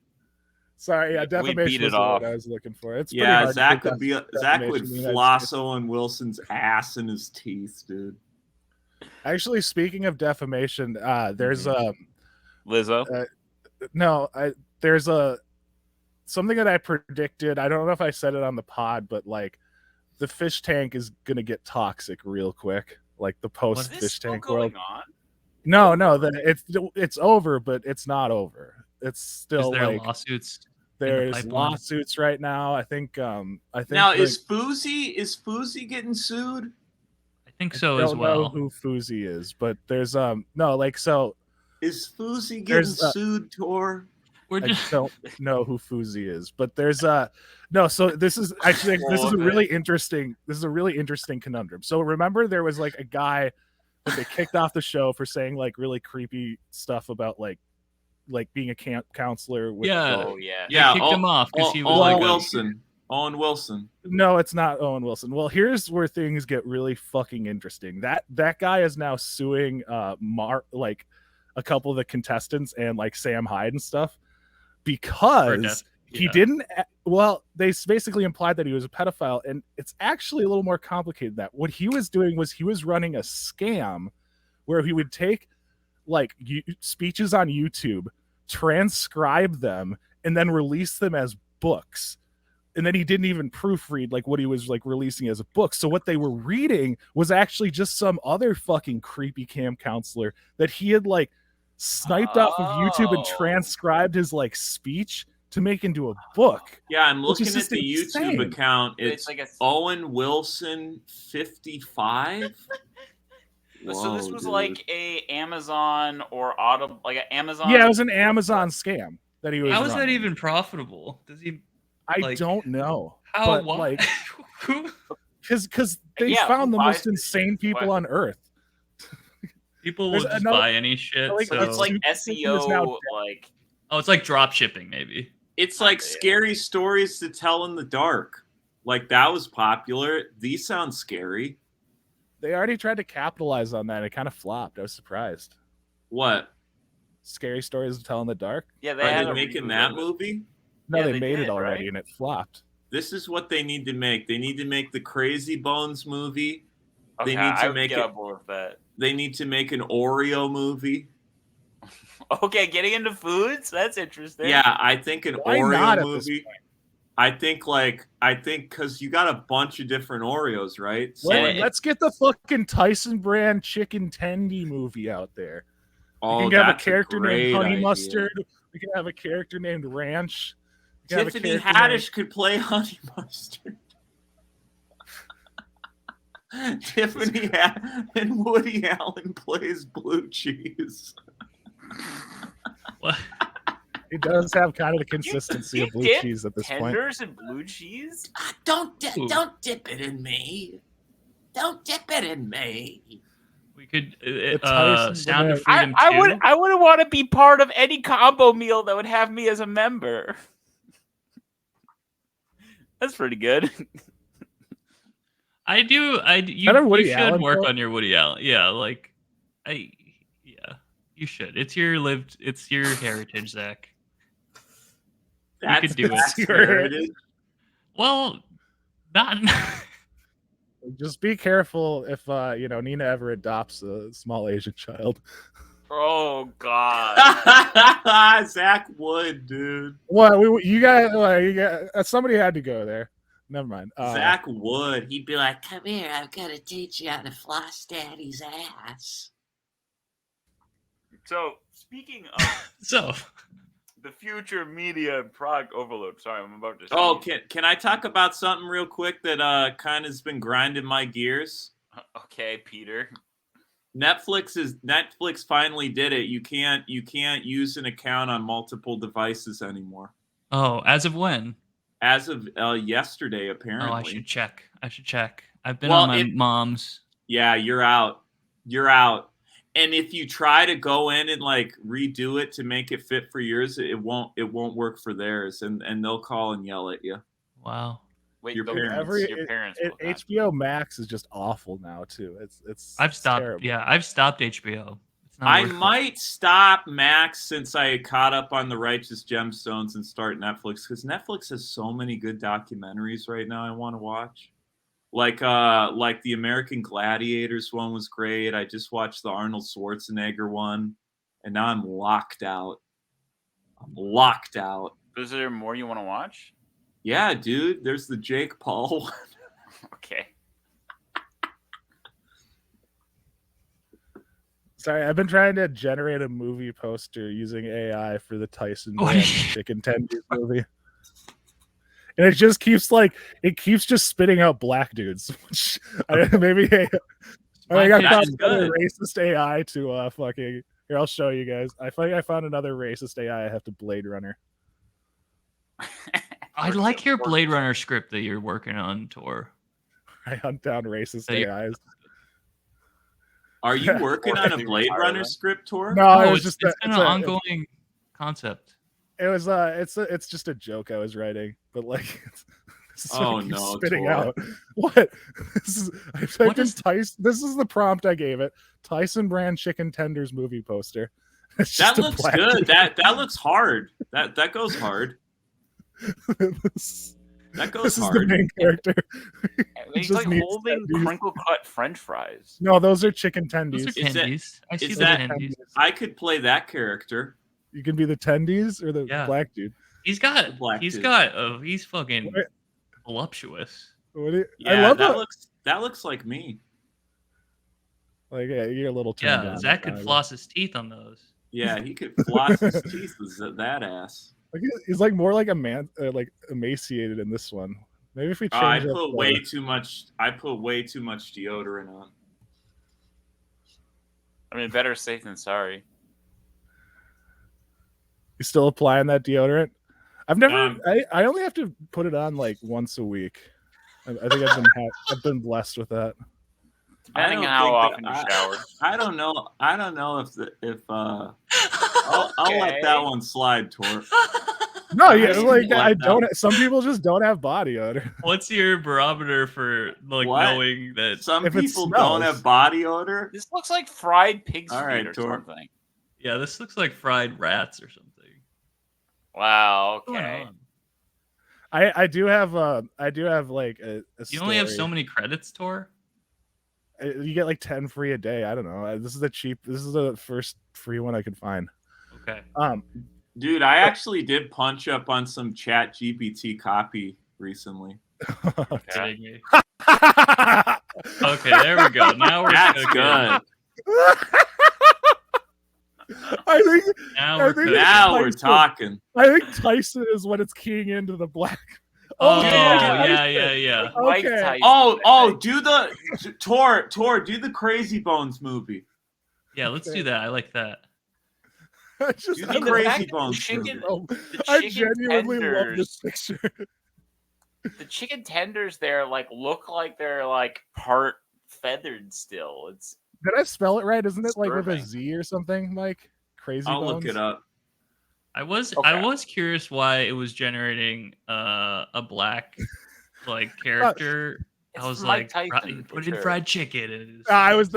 S1: Sorry, yeah, defamation is what I was looking for. It's
S4: yeah, Zach would floss Owen Wilson's ass in his teeth, dude.
S1: Actually, speaking of defamation, there's
S3: Lizzo.
S1: There's something that I predicted. I don't know if I said it on the pod, but like the fish tank is gonna get toxic real quick. Like the post fish tank world.
S3: On?
S1: No, it's over, but it's not over. It's still like
S2: lawsuits.
S1: There's lawsuits right now. I think
S4: now is Fousey getting sued?
S2: I think so as well.
S1: I don't know who Fousey is, but there's
S4: is Fousey getting sued, Tor?
S1: I don't know who Fousey is, but there's no. So this is actually this is a really interesting conundrum. So remember there was like a guy that they kicked off the show for saying like really creepy stuff about like being a camp counselor. With
S2: kicked him off because he was
S4: Owen Wilson.
S1: No, it's not Owen Wilson. Well, here's where things get really fucking interesting. That guy is now suing like a couple of the contestants and like Sam Hyde and stuff because he didn't. Well, they basically implied that he was a pedophile, and it's actually a little more complicated than that. What he was doing was he was running a scam where he would take like speeches on YouTube, transcribe them, and then release them as books. And then he didn't even proofread like what he was like releasing as a book. So what they were reading was actually just some other fucking creepy camp counselor that he had like sniped off of YouTube and transcribed his like speech to make into a book.
S4: Yeah, I'm looking at the YouTube account. It's like Owen Wilson 55.
S3: Whoa, so this was like a Amazon or Audible, like an Amazon.
S1: Yeah, it was an Amazon scam that he was.
S2: How is
S1: running.
S2: that even profitable? Does he?
S1: I don't know.
S2: How?
S1: But, like, because they found the most insane people on Earth.
S2: People will just buy any shit.
S3: Like, so. It's like SEO, like
S2: it's like drop shipping, maybe.
S4: It's like scary stories to tell in the dark. Like that was popular. These sound scary.
S1: They already tried to capitalize on that. It kind of flopped. I was surprised.
S4: What?
S1: Scary stories to tell in the dark?
S3: Yeah,
S4: Are they making that movie?
S1: No, they made it already, right? And it flopped.
S4: This is what they need to make. They need to make the Crazy Bones movie.
S3: Okay,
S4: they need to make
S3: it. With that.
S4: They need to make an Oreo movie.
S3: Okay, getting into foods? That's interesting.
S4: Yeah, I think an Oreo movie. I think because you got a bunch of different Oreos, right? So
S1: let's get the fucking Tyson brand chicken tendy movie out there.
S4: Oh,
S1: we can have a character named Honey Mustard. We can have a character named Ranch.
S4: Tiffany Haddish could play Honey Mustard. Tiffany and Woody Allen plays Blue Cheese.
S2: What?
S1: It does have kind of the consistency of blue cheese at this point.
S3: Tenders and blue cheese?
S5: Don't dip it in me. Don't dip it in me.
S2: We could Sound of Freedom 2.
S3: I wouldn't want to be part of any combo meal that would have me as a member. That's pretty good.
S2: You should work on your Woody Allen. Yeah, you should. It's your heritage, Zach. You could do it.
S4: Your heritage.
S2: Well, not.
S1: Just be careful if Nina ever adopts a small Asian child.
S3: Oh God,
S4: Zach would, dude.
S1: Well, you guys, somebody had to go there. Never mind.
S4: Zach would. He'd be like,
S5: "Come here, I've got to teach you how to floss Daddy's ass."
S3: So speaking of the future media and product overload. Sorry, I'm about to.
S4: Oh, can I talk about something real quick that kind of has been grinding my gears?
S3: Okay, Peter.
S4: Netflix finally did it. You can't use an account on multiple devices anymore.
S2: Oh, as of when?
S4: As of yesterday, apparently.
S2: Oh, I should check. I've been on my mom's.
S4: Yeah, you're out. And if you try to go in and redo it to make it fit for yours, it won't work for theirs, and they'll call and yell at you.
S2: Wow.
S3: Wait,
S4: your
S3: parents.
S1: HBO Max is just awful now too.
S2: I've stopped.
S1: Terrible.
S2: Yeah, I've stopped HBO. It's not
S4: I might stop Max since I caught up on The Righteous Gemstones and start Netflix, because Netflix has so many good documentaries right now I want to watch. Like the American Gladiators one was great. I just watched the Arnold Schwarzenegger one, and now I'm locked out.
S3: Is there more you want to watch?
S4: Yeah, dude. There's the Jake Paul one.
S3: Okay.
S1: Sorry, I've been trying to generate a movie poster using AI for the Tyson Brand Chicken Tendies movie. And it just keeps just spitting out black dudes. Which I got another racist AI to fucking. Here, I'll show you guys. I found another racist AI. I have to Blade Runner.
S2: I like your Blade Runner script that you're working on, Tor.
S1: I hunt down racist AIs.
S4: Are you working on a Blade Runner script, Tor?
S1: No,
S2: it's an ongoing concept.
S1: It was it's just a joke I was writing, but spitting
S4: Tor.
S1: out. What? I typed in Tyson. This is the prompt I gave it. Tyson Brand Chicken Tenders movie poster.
S4: That looks good. That looks hard. That goes hard. That goes
S1: this
S4: hard.
S1: Is the main character.
S3: He's holding crinkle cut French fries.
S1: No, those are chicken tendies.
S2: Those are tendies. I see the tendies.
S4: I could play that character.
S1: You can be the tendies or the black dude.
S2: He's fucking voluptuous.
S1: I love
S4: that looks like me.
S1: You're a little
S2: turned down. Zach could floss his teeth on those.
S4: Yeah, he could floss his teeth with that ass.
S1: He's more like a man, emaciated in this one. Maybe if we change.
S4: I put way too much deodorant on.
S3: I mean, better safe than sorry.
S1: You still applying that deodorant? I've never. I only have to put it on once a week. I think I've been blessed with that.
S3: Depending on how often you shower.
S4: I don't know if I'll let that one slide, Tor.
S1: No, I don't. Some people just don't have body odor.
S2: What's your barometer for knowing that
S4: some people don't have body odor?
S3: This looks like fried pig's feet or
S4: Tor.
S3: something.
S2: Yeah, this looks like fried rats or something.
S3: Wow. Okay.
S1: I do have a
S2: You only have so many credits, Tor?
S1: You get 10 free a day. I don't know. This is the first free one I could find.
S2: Okay.
S4: Dude, I actually did punch up on some Chat GPT copy recently.
S2: Kidding me. Okay, there we go. Now we're
S4: good.
S1: I think
S4: now we're talking.
S1: I think Tyson is when it's keying into the black.
S2: Oh yeah.
S1: Okay.
S4: Do the Tor, do the Crazy Bones movie.
S2: Yeah, let's do that. I like that.
S4: Do the Crazy Bones
S3: movie.
S1: I genuinely love this picture.
S3: The chicken tenders there look like they're part feathered still.
S1: Did I spell it right? Isn't it like with a
S3: Disturbing.
S1: Z or something, Mike? Crazy
S4: I'll
S1: Bones?
S4: look it up.
S2: I was curious why it was generating a black like character.
S3: It's
S2: I was
S3: Mike
S2: like,
S3: Tyson,
S2: put
S3: for
S2: in
S3: sure.
S2: fried chicken. And
S1: I was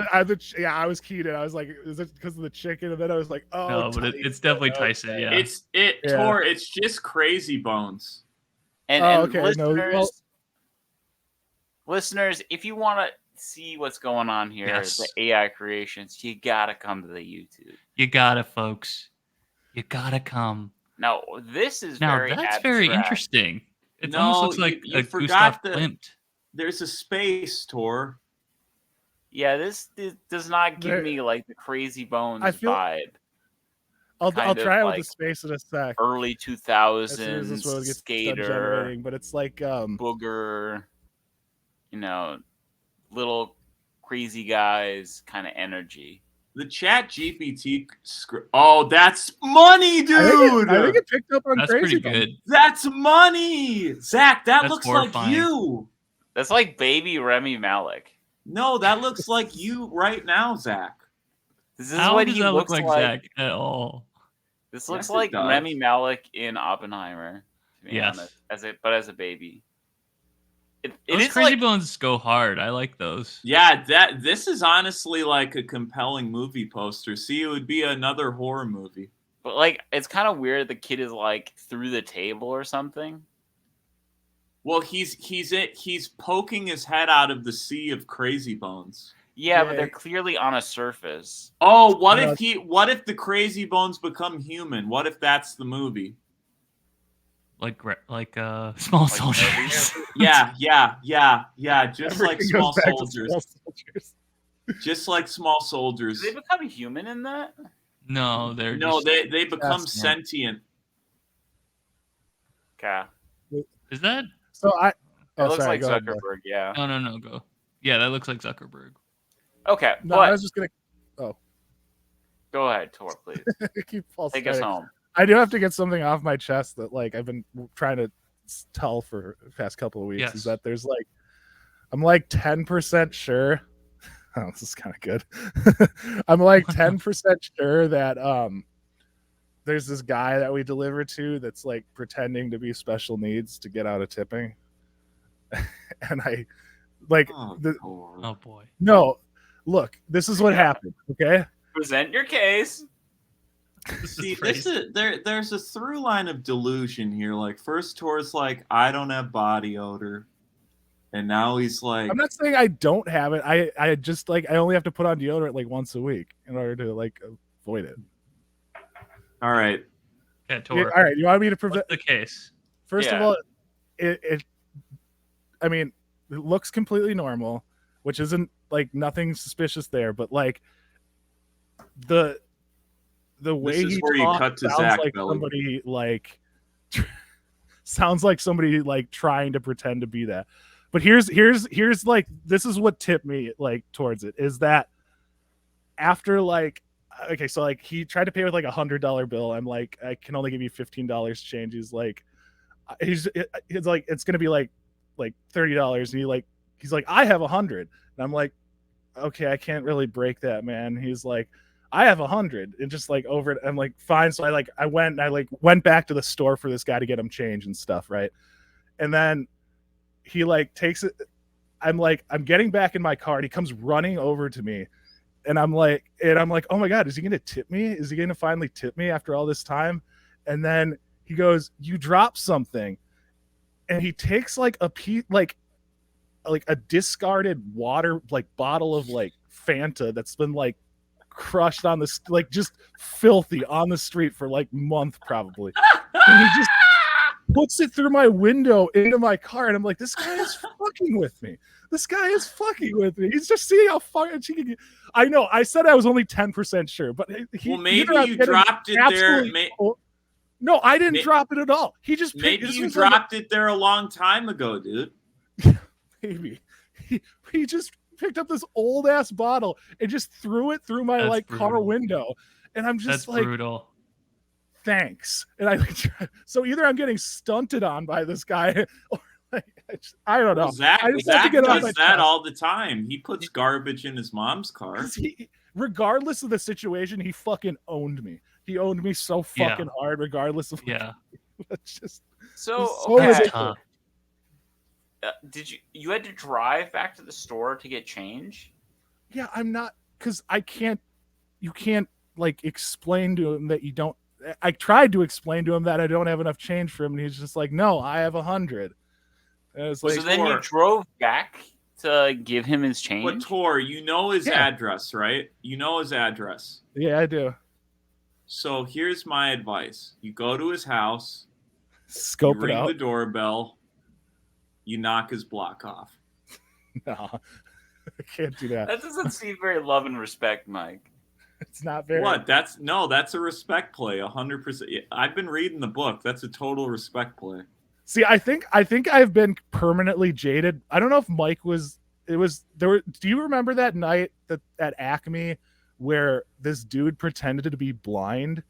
S1: keyed in. I was like, is it because of the chicken? And then I was like, oh,
S2: no, but it's definitely Tyson.
S1: Okay.
S2: Yeah,
S4: Tor. It's just Crazy Bones.
S3: And,
S1: okay.
S3: listeners, if you want to see what's going on here, the AI creations, you gotta come to the YouTube.
S2: You gotta, folks. You gotta come.
S3: Now, this is
S2: that's
S3: abstract.
S2: very interesting. It almost looks like
S4: you
S2: a
S4: forgot
S2: Gustav Klimt.
S4: There's a space, Tor.
S3: Yeah, this does not give me like the Crazy Bones vibe.
S1: I'll try it with the space in a sec.
S3: Early 2000s skater,
S1: but it's like
S3: booger, little crazy guys kind of energy.
S4: The Chat GPT script. Oh, that's money, dude.
S1: I think it picked up on
S2: that's
S1: Crazy
S2: pretty good.
S4: That's money, Zach. That looks
S2: horrifying.
S4: like you.
S3: That's like baby Remy Malek.
S4: No, that looks like you right now, Zach.
S3: This is
S2: How
S3: what
S2: does
S3: he
S2: that
S3: looks
S2: look like Zach at all?
S3: This looks like Remy Malek in Oppenheimer. To be honest, as a baby.
S2: Those Crazy Bones go hard. I like those.
S4: Yeah, this is honestly like a compelling movie poster. See, it would be another horror movie.
S3: But like, it's kind of weird. The kid is like through the table or something.
S4: Well, he's poking his head out of the sea of Crazy Bones.
S3: Yeah, but they're clearly on a surface.
S4: Oh, what if the Crazy Bones become human? What if that's the movie?
S2: Like Small Soldiers.
S4: Yeah. Just like Small Soldiers. Just like Small Soldiers.
S3: Do they become human in that?
S2: No,
S4: they become sentient.
S3: Okay.
S2: Is that?
S1: So
S3: it looks like Zuckerberg. Yeah.
S2: No, go. Yeah, that looks like Zuckerberg.
S3: Okay.
S1: No, I was just gonna. Oh.
S3: Go ahead, Tor, please. Take us home.
S1: I do have to get something off my chest that like I've been trying to tell for the past couple of weeks.
S2: Yes.
S1: Is that there's like I'm like 10% sure. Oh, this is kind of good. I'm like 10% sure that there's this guy that we deliver to that's like pretending to be special needs to get out of tipping. And I like
S2: oh boy.
S1: No, look, this is what happened. Okay.
S3: Present your case.
S4: See, there's a through line of delusion here. Like first Tor's like, I don't have body odor. And now he's like,
S1: I'm not saying I don't have it. I just like I only have to put on deodorant like once a week in order to like avoid it.
S4: All right.
S2: Okay, Tor.
S1: All right. You want me to prevent
S2: the case?
S1: First of all, it looks completely normal, which isn't like nothing suspicious there, but like the way he
S4: where you cut to Zach
S1: like
S4: Belly.
S1: Somebody like sounds like somebody like trying to pretend to be that. But here's like this is what tipped me like towards it is that after like okay, so like he tried to pay with like $100 bill. I'm like, I can only give you $15 change. He's like, he's like, it's gonna be like $30, and he's like, I have 100, and I'm like, okay, I can't really break that, man. He's like, I have 100, and just like over it, I'm like, fine. So I went back to the store for this guy to get him change and stuff, right? And then he like takes it. I'm getting back in my car, and he comes running over to me. And I'm like, oh my God, is he going to tip me? Is he going to finally tip me after all this time? And then he goes, you dropped something. And he takes like a piece, like a discarded water, like bottle of like Fanta that's been like crushed on this, like just filthy on the street for like a month probably. And he just puts it through my window into my car. And I'm like, this guy is fucking with me. This guy is fucking with me. He's just seeing how fucking she can get. I know. I said I was only 10% sure, but
S4: maybe you dropped it there.
S1: No, I didn't drop it at all. He just
S4: maybe you dropped it there a long time ago, dude.
S1: Maybe he just picked up this old ass bottle and just threw it through my car window, and I'm just
S2: That's brutal.
S1: Thanks. And so either I'm getting stunted on by this guy, I don't know.
S4: Well, Zach does that all the time. He puts garbage in his mom's car.
S1: Regardless of the situation, he fucking owned me. He owned me so fucking hard, regardless of it's just
S3: so ridiculous. Did you had to drive back to the store to get change?
S1: Yeah, I'm not, because you can't like explain to him that you don't. I tried to explain to him that I don't have enough change for him, and he's just like, no, I have 100.
S3: So then you drove back to give him his change?
S4: But Tor, you know his address, right? You know his address.
S1: Yeah, I do.
S4: So here's my advice. You go to his house,
S1: scope
S4: you ring
S1: it out.
S4: the doorbell, you knock his block off.
S1: No, I can't do that.
S3: That doesn't seem very love and respect, Mike.
S1: It's not very.
S4: What? That's a respect play, 100%. I've been reading the book. That's a total respect play.
S1: See, I think I've been permanently jaded. I don't know if Mike was. It was there. Do you remember that night at Acme where this dude pretended to be blind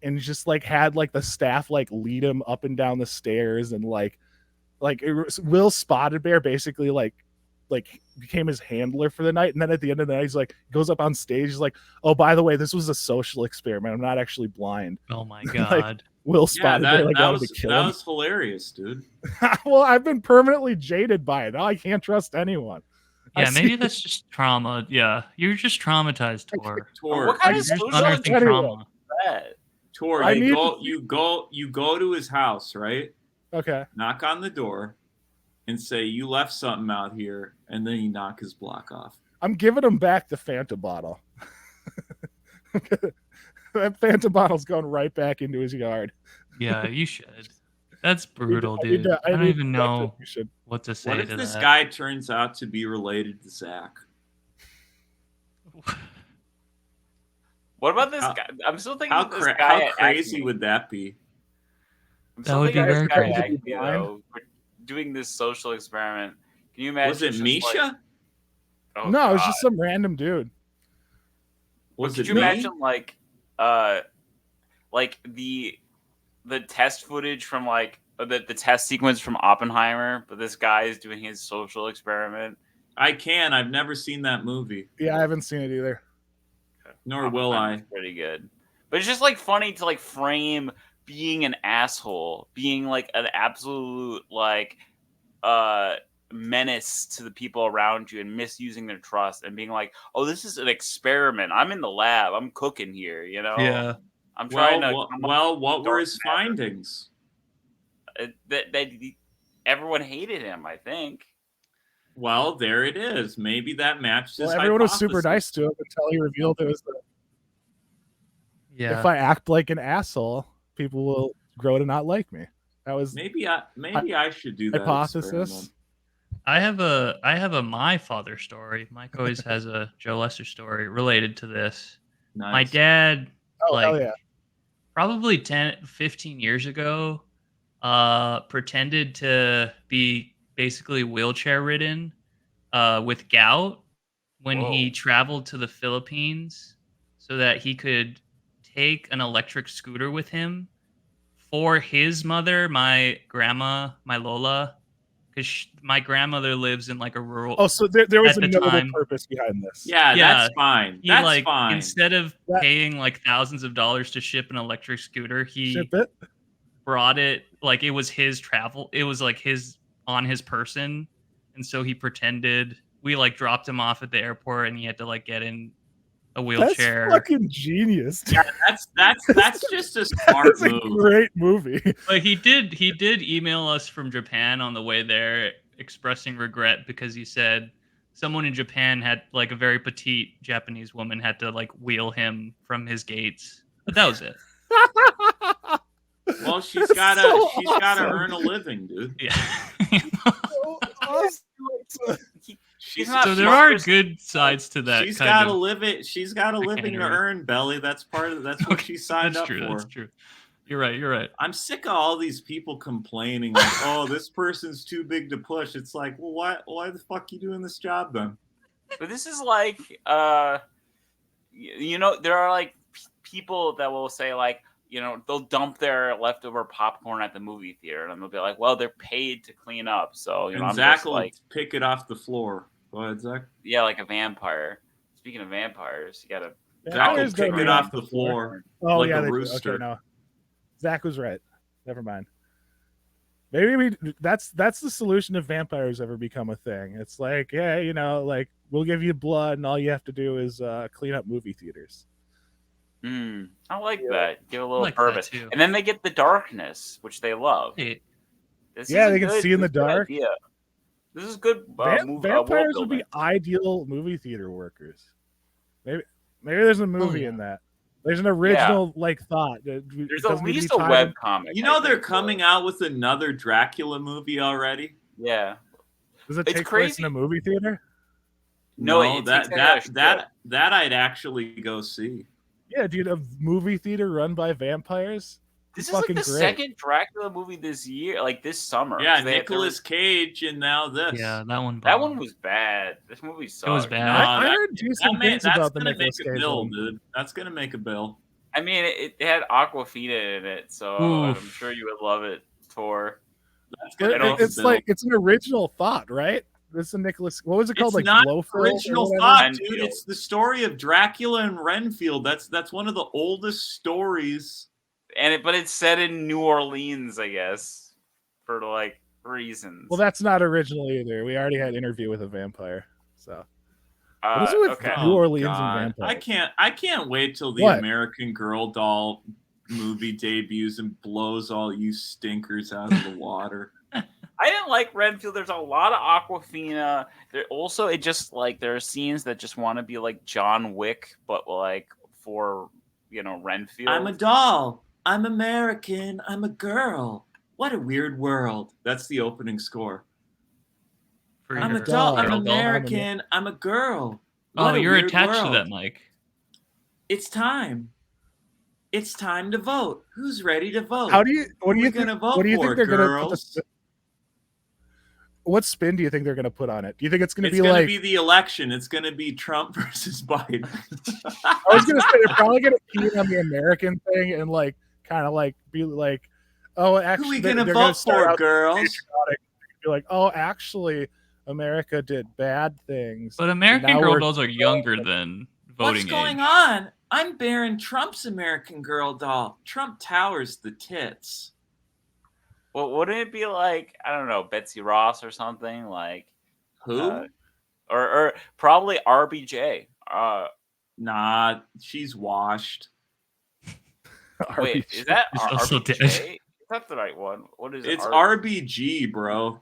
S1: and just like had like the staff like lead him up and down the stairs, and like Will Spotted Bear basically like became his handler for the night, and then at the end of the night he's like goes up on stage, he's like, oh, by the way, this was a social experiment, I'm not actually blind.
S2: Oh my god.
S1: Will Spotted Bear like wanted to kill him.
S4: That was hilarious, dude.
S1: Well, I've been permanently jaded by it. Now I can't trust anyone.
S2: Yeah, maybe that's just trauma. Yeah, you're just traumatized, Tor.
S3: What kind of
S2: unearthing trauma?
S4: Tor, you go to his house, right?
S1: Okay.
S4: Knock on the door and say you left something out here, and then you knock his block off.
S1: I'm giving him back the Fanta bottle. That Fanta bottle's going right back into his yard.
S2: Yeah, you should. That's brutal, dude. I don't even know what to say.
S4: What if this guy turns out to be related to Zach?
S3: What about this guy? I'm still thinking about this guy.
S4: How crazy would that be?
S2: That would be very crazy.
S3: Doing this social experiment. Can you imagine?
S4: Was it Misha?
S1: Like, no, it was just some random dude.
S3: Could you imagine like the test footage from like the test sequence from Oppenheimer, but this guy is doing his social experiment?
S4: I've never seen that movie.
S1: Yeah, I haven't seen it either.
S4: Nor will I.
S3: Pretty good. But it's just like funny to like frame being an asshole, being like an absolute like menace to the people around you and misusing their trust and being like, oh, this is an experiment. I'm in the lab. I'm cooking here, you know?
S2: Yeah.
S3: I'm trying to.
S4: What were his findings?
S3: That everyone hated him, I think.
S4: Well, there it is. Maybe that matched his
S1: everyone was super nice to him until he revealed it was if I act like an asshole, people will grow to not like me. That was
S4: maybe I should do that
S1: hypothesis.
S4: Experiment.
S2: I have a my father story. Mike always has a Joe Lester story related to this.
S4: Nice.
S2: My dad, probably 15 years ago, pretended to be basically wheelchair ridden with gout when he traveled to the Philippines so that he could take an electric scooter with him for his mother, my grandma, my Lola, because my grandmother lives in like a rural.
S1: Oh, so there was a noble purpose behind this.
S4: Yeah, that's fine. That's fine.
S2: Instead of paying like thousands of dollars to ship an electric scooter, he brought it like it was his travel. It was like on his person, and so he pretended. We like dropped him off at the airport, and he had to like get in a wheelchair.
S1: That's fucking genius.
S4: Yeah, that's just a smart move.
S1: A great movie.
S2: But he did email us from Japan on the way there, expressing regret because he said someone in Japan had like a very petite Japanese woman had to like wheel him from his gates. But that was it.
S4: Well, she's gotta earn a living, dude.
S2: Yeah.
S1: So awesome.
S2: So there are good sides to that.
S4: She's got to live it. She's got a living to earn, Belly. That's what she signed up for.
S2: That's true. You're right.
S4: I'm sick of all these people complaining like, "Oh, this person's too big to push." It's like, well, why the fuck you doing this job then?
S3: But this is like, there are like people that will say like, they'll dump their leftover popcorn at the movie theater, and they'll be like, well, they're paid to clean up. So,
S4: and
S3: I'm
S4: Zach
S3: just
S4: will
S3: like,
S4: pick it off the floor. Go ahead, Zach.
S3: Yeah, like a vampire. Speaking of vampires, you gotta.
S4: Zach will pick it off the floor.
S1: Oh,
S4: like
S1: yeah,
S4: a rooster.
S1: Okay, no. Zach was right. Never mind. Maybe that's the solution if vampires ever become a thing. It's like, yeah, like we'll give you blood and all you have to do is clean up movie theaters.
S3: I like that. Give a little purpose. And then they get the darkness, which they love.
S1: They can see in the dark.
S3: Yeah. This is good.
S1: Vampires would be ideal movie theater workers. Maybe there's a movie in that. There's an original thought.
S3: There's at least a webcomic.
S4: They're coming out with another Dracula movie already.
S3: Yeah.
S1: Does it take place in a movie theater?
S3: No,
S4: that I'd actually go see.
S1: Yeah, dude, a movie theater run by vampires.
S3: This is like the second Dracula movie this year, like this summer.
S4: Yeah, Nicolas Cage, and now this.
S2: Yeah, that one.
S3: That one was bad. This movie sucked.
S2: It was bad.
S1: I heard decent things about the Nicolas Cage
S4: bill, dude. That's gonna make a bill.
S3: I mean, it had Aquafina in it, so I'm sure you would love it, Tor.
S1: It's an original thought, right? This is a Nicholas. What was it called?
S4: It's not original thought, dude. It's the story of Dracula and Renfield. That's one of the oldest stories.
S3: But it's set in New Orleans, I guess, for reasons.
S1: Well, that's not original either. We already had Interview with a Vampire, so. What is it with New Orleans and vampires?
S4: I can't wait till the American Girl doll movie debuts and blows all you stinkers out of the water.
S3: I didn't like Renfield. There's a lot of Aquafina. There also, there are scenes that just want to be like John Wick, but for Renfield.
S4: I'm a doll. I'm American. I'm a girl. What a weird world. That's the opening score. I'm a doll. I'm American. I'm a girl.
S2: What you're attached to that, Mike.
S4: It's time. It's time to vote. Who's ready to vote?
S1: What do you
S4: think they're
S1: going to put? What spin do you think they're going to put on it? Do you think it's going to be
S4: It's going to be the election. It's going to be Trump versus Biden.
S1: I was going to say they're probably going to key on the American thing and be like, oh, actually,
S4: who are we going to vote for, girls?
S1: Be like, oh, actually, America did bad things.
S2: But American Girl dolls are younger than voting
S4: age. What's going on? I'm bearing Trump's American Girl doll. Trump towers the tits.
S3: Well, wouldn't it be like, I don't know, Betsy Ross or something? Like
S4: who?
S3: Or probably RBJ.
S4: Nah, she's washed.
S3: Wait, is that
S2: also
S3: RBJ? Is that the right one? What is it?
S4: It's RBG, bro.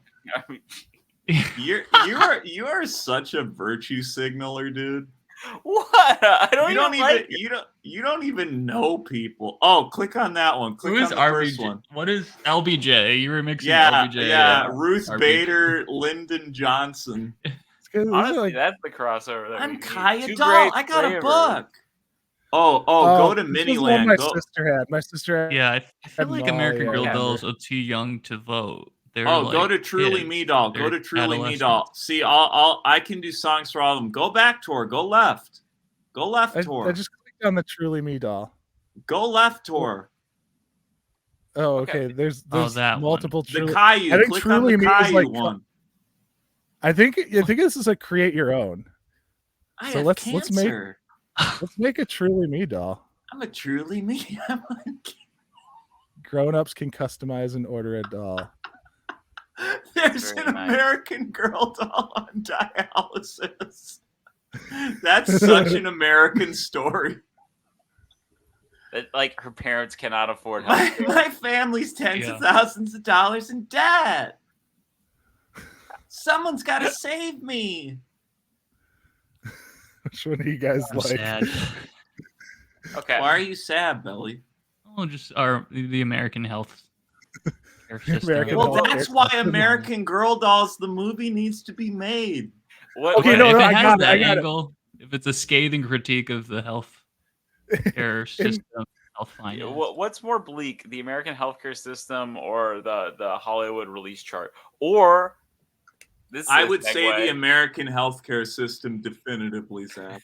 S4: You are such a virtue signaler, dude.
S3: What?
S4: You don't even know people. Oh, click on that one. Click on the first one.
S2: What is LBJ? You were mixing LBJ.
S4: Yeah, Ruth Bader, Lyndon Johnson.
S3: Honestly, that's the crossover.
S4: I'm Kaya Doll. I got a book. Oh, go to Miniland.
S1: My sister had.
S2: Yeah, I feel like American Girl dolls are too young to vote.
S4: Go to Truly Me Doll. Go to Truly Me Doll. See, I can do songs for all of them. Go back, Tor. Go left. Go left, Tor.
S1: I just clicked on the Truly Me Doll.
S4: Go left, Tor.
S1: Oh, okay. There's multiple
S4: Truly. The Caillou. I think click Truly on the Caillou one.
S1: I think this is a create your own. Let's make a Truly Me doll.
S4: I'm a Truly Me.
S1: Grown-ups can customize and order a doll.
S4: There's an American Girl doll on dialysis. That's such an American story.
S3: That her parents cannot afford
S4: healthcare. My family's tens of thousands of dollars in debt. Someone's got to save me.
S1: Which one do you guys like?
S2: Sad.
S3: Okay.
S4: Why are you sad, Billy?
S2: Oh, just the American health.
S4: That's why American Girl dolls, the movie, needs to be made.
S2: If it's a scathing critique of the health care system, I'll find it.
S3: What's more bleak, the American healthcare system or the Hollywood release chart? Or
S4: I would say the American healthcare system definitively, Zach.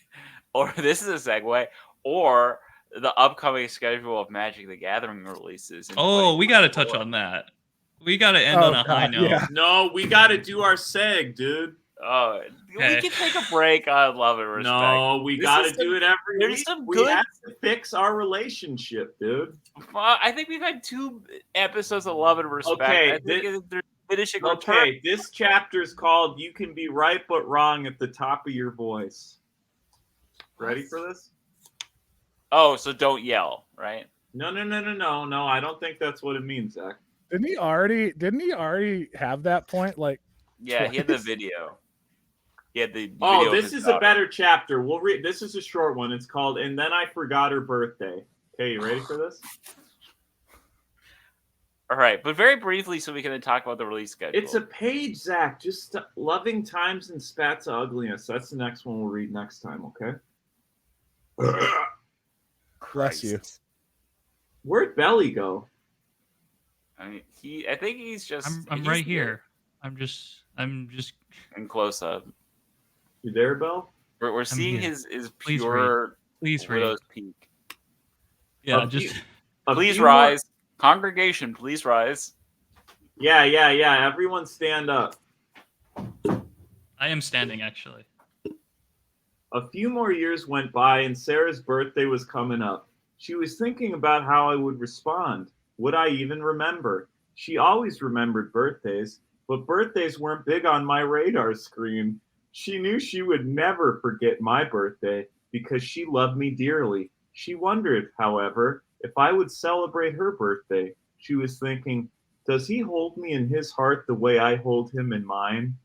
S3: Or this is a segue. Or the upcoming schedule of Magic the Gathering releases.
S2: Oh, we got to touch on that. We got to end on a high note.
S1: Yeah.
S4: No, we got to do our seg, dude.
S3: Oh, we can take a break on Love and Respect.
S4: No, we got to do it every week. We have to fix our relationship, dude.
S3: I think we've had 2 episodes of Love and Respect.
S4: Okay,
S3: return.
S4: This chapter is called "You Can Be Right But Wrong at the Top of Your Voice." Ready for this?
S3: Oh, so don't yell, right?
S4: No. I don't think that's what it means, Zach.
S1: Didn't he already have that point? Like,
S3: yeah,
S1: twice?
S3: He had the video. He had the video.
S4: Oh, this is a better chapter. We'll read. This is a short one. It's called "And Then I Forgot Her Birthday." Okay, you ready for this?
S3: All right, but very briefly, so we can then talk about the release schedule.
S4: It's a page, Zach. Just Loving Times and Spats of Ugliness. That's the next one we'll read next time. Okay.
S1: Bless you.
S4: Where'd Belly go?
S3: I think he's just.
S2: I'm right here. I'm just
S3: in close up.
S4: You there, Bell?
S3: We're seeing his pure.
S2: Please read.
S3: Peak.
S2: Yeah,
S3: please rise, congregation. Please rise.
S4: Yeah. Everyone stand up.
S2: I am standing, actually.
S4: A few more years went by, and Sarah's birthday was coming up. She was thinking about how I would respond. Would I even remember? She always remembered birthdays, but birthdays weren't big on my radar screen. She knew she would never forget my birthday because she loved me dearly. She wondered, however, if I would celebrate her birthday. She was thinking, does he hold me in his heart the way I hold him in mine?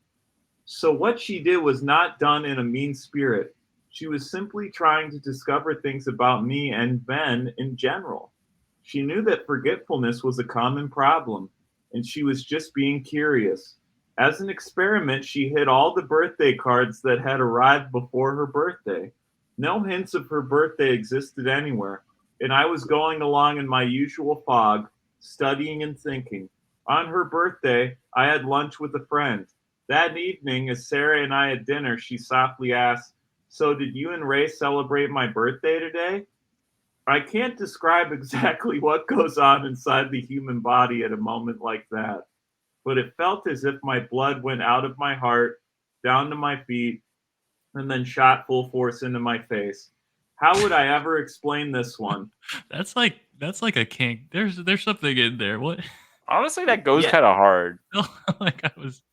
S4: So what she did was not done in a mean spirit. She was simply trying to discover things about me and Ben in general. She knew that forgetfulness was a common problem, and she was just being curious. As an experiment, she hid all the birthday cards that had arrived before her birthday. No hints of her birthday existed anywhere, and I was going along in my usual fog, studying and thinking. On her birthday, I had lunch with a friend. That evening, as Sarah and I had dinner, she softly asked, "So did you and Ray celebrate my birthday today?" I can't describe exactly what goes on inside the human body at a moment like that, but it felt as if my blood went out of my heart, down to my feet, and then shot full force into my face. How would I ever explain this one?
S2: That's like a kink. There's something in there. What?
S3: Honestly, that goes kind of hard.
S2: Like I was.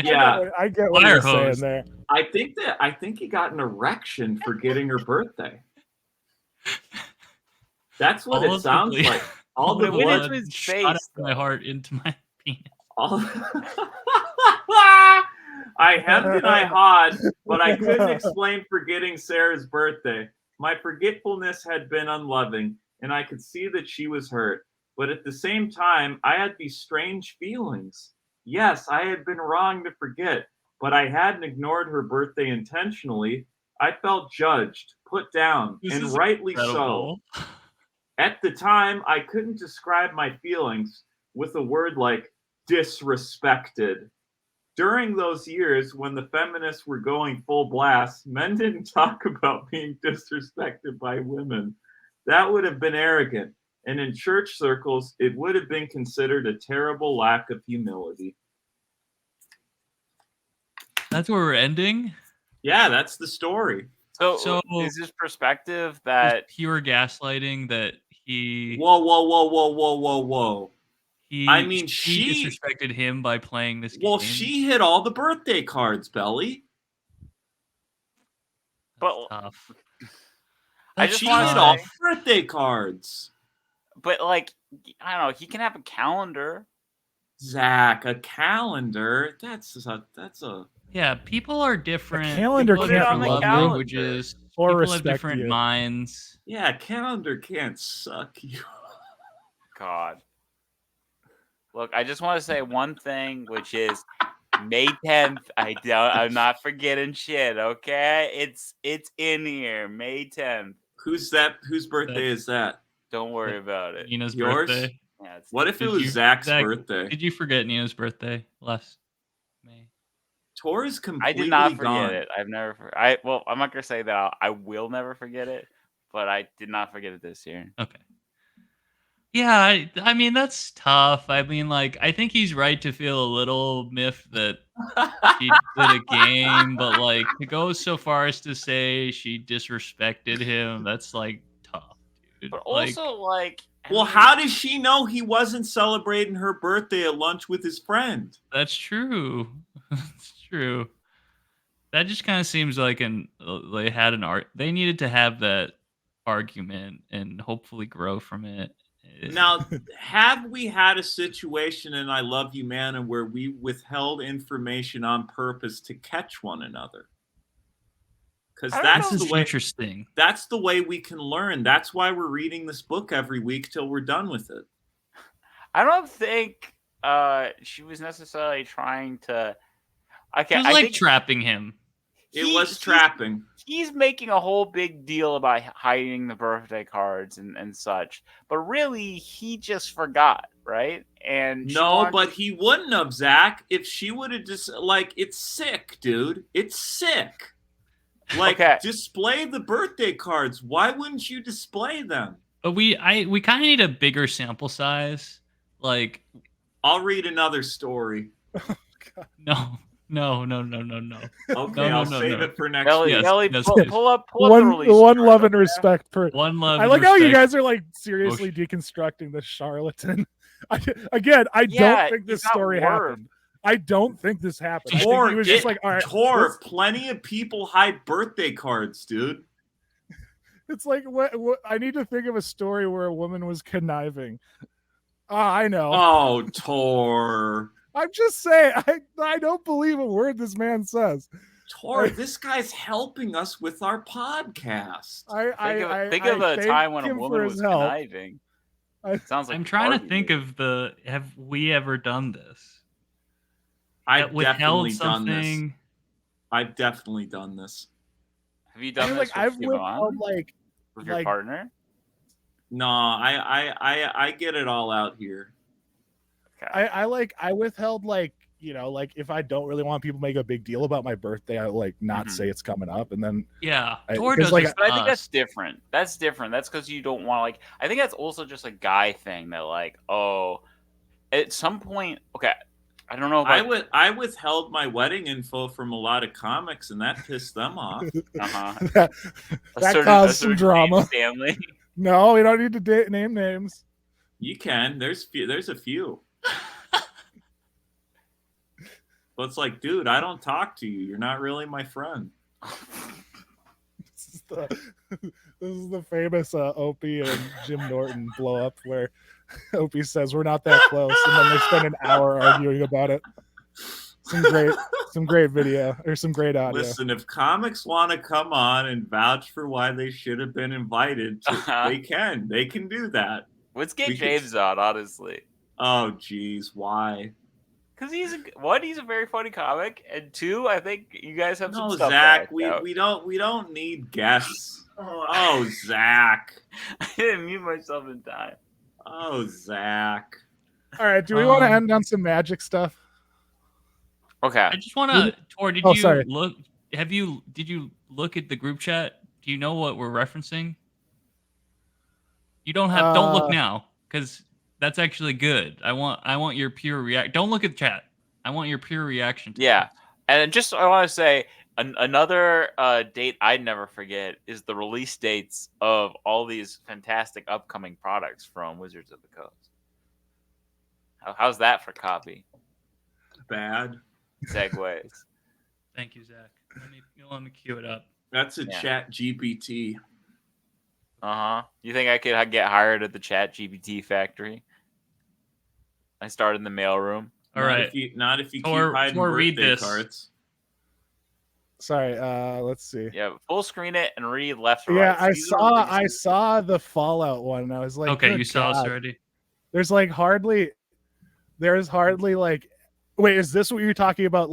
S1: Yeah, I get what you're saying there.
S4: I think he got an erection for getting her birthday. That's what it sounds like. All the blood
S2: shot out of my heart into my penis.
S4: I hemmed and I hawed, but I couldn't explain forgetting Sarah's birthday. My forgetfulness had been unloving, and I could see that she was hurt. But at the same time, I had these strange feelings. Yes, I had been wrong to forget, but I hadn't ignored her birthday intentionally. I felt judged, put down, and rightly so. At the time, I couldn't describe my feelings with a word like disrespected. During those years when the feminists were going full blast, men didn't talk about being disrespected by women. That would have been arrogant. And in church circles, it would have been considered a terrible lack of humility.
S2: That's where we're ending?
S4: Yeah, that's the story.
S3: So is his perspective that
S2: pure gaslighting that he...
S4: Whoa.
S2: She disrespected him by playing this game.
S4: Well, she hit all the birthday cards, Belly.
S3: But
S2: tough.
S4: She hit all the birthday cards.
S3: But like, I don't know, he can have a calendar.
S4: Zach, a calendar? That's a
S2: yeah, people are different.
S1: A calendar can't
S2: love languages.
S1: Or
S2: people have different minds.
S4: Yeah, a calendar can't suck you.
S3: God. Look, I just want to say one thing, which is May 10th. I'm not forgetting shit, okay? It's in here, May 10th.
S4: Who's that? Whose birthday is that?
S3: Don't worry about it.
S2: Nina's
S4: Yours?
S2: birthday.
S3: Yeah,
S4: what if it was Zach's birthday?
S2: Did you forget Nina's birthday last May?
S4: Tor is completely
S3: I did not forget
S4: gone.
S3: it. I've never. I'm not gonna say that I will never forget it, but I did not forget it this year.
S2: Okay. Yeah, I mean that's tough. I mean, like, I think he's right to feel a little miffed that she did a game, but like to go so far as to say she disrespected him, that's like tough, dude.
S3: But also, like,
S4: well, how does she know he wasn't celebrating her birthday at lunch with his friend?
S2: That's true. That's true. That just kind of seems like they had an art. They needed to have that argument and hopefully grow from it.
S4: Now, have we had a situation in I Love You, Man, where we withheld information on purpose to catch one another? Because that's the way.
S2: Interesting.
S4: That's the way we can learn. That's why we're reading this book every week till we're done with it.
S3: I don't think she was necessarily trying to.
S2: Okay, it was like trapping him.
S4: It was trapping.
S3: He's making a whole big deal about hiding the birthday cards and such, but really he just forgot, right? And
S4: no, but he wouldn't have, Zach. If she would have just it's sick, dude. It's sick. Display the birthday cards. Why wouldn't you display them?
S2: But we kind of need a bigger sample size. Like,
S4: I'll read another story.
S2: Oh, God. No.
S4: Okay, I'll save it for next week.
S3: Ellie, pull up
S1: one
S3: the release.
S1: One love and respect for
S2: one love.
S1: I like how you guys are like seriously deconstructing the charlatan. I don't think this story happened. I don't think this happened.
S4: Tor,
S1: he was just like, all right,
S4: Tor, plenty of people hide birthday cards, dude.
S1: It's like what I need to think of a story where a woman was conniving. I know.
S4: Oh, Tor.
S1: I'm just saying, I don't believe a word this man says.
S4: Tor, this guy's helping us with our podcast.
S3: Think of a time when a woman was conniving. Sounds like
S2: I'm trying to think of have we ever done this?
S4: I've definitely done this. I've definitely done this.
S3: Have you done this with your partner?
S4: No, I get it all out here.
S1: Okay. I withheld if I don't really want people to make a big deal about my birthday, I not say it's coming up, and then
S2: Tor does
S3: but I think that's different. That's different. That's because you don't want I think that's also just a guy thing that at some point. Okay, I don't know.
S4: I withheld my wedding info from a lot of comics, and that pissed them off.
S1: that caused some drama.
S3: Family.
S1: No, we don't need to name names.
S4: You can. There's a few. But it's like, dude, I don't talk to you. You're not really my friend.
S1: This is the famous Opie and Jim Norton blow up where Opie says we're not that close, and then they spend an hour arguing about it. Some great video or some great audio.
S4: Listen, if comics want to come on and vouch for why they should have been invited, they can do that.
S3: Let's get James on, honestly.
S4: Oh, geez, why?
S3: Because he's a very funny comic, and two, I think you guys have some stuff.
S4: Zach, we don't need guests. Oh, Zach,
S3: I didn't mute myself in time.
S4: Oh, Zach.
S1: All right, do we want to end on some magic stuff?
S3: Okay.
S2: I just want to. Tor, did you look? Did you look at the group chat? Do you know what we're referencing? You don't have. Don't look now, because that's actually good. I want your pure react. Don't look at the chat. I want your pure reaction to
S3: that. And just I want to say another date I'd never forget is the release dates of all these fantastic upcoming products from Wizards of the Coast. How's that for copy?
S4: Bad.
S3: Segues.
S2: Thank you, Zach. Let me cue it up.
S4: That's a Chat GPT.
S3: You think I could get hired at the Chat GPT factory? I started in the mailroom.
S2: All right.
S4: Not if you keep hiding birthday cards.
S1: Sorry, let's see.
S3: Yeah, full screen it and read left to right.
S1: Yeah, I saw the Fallout one, and I was like,
S2: okay, you saw us already.
S1: There's hardly like, wait, is this what you're talking about?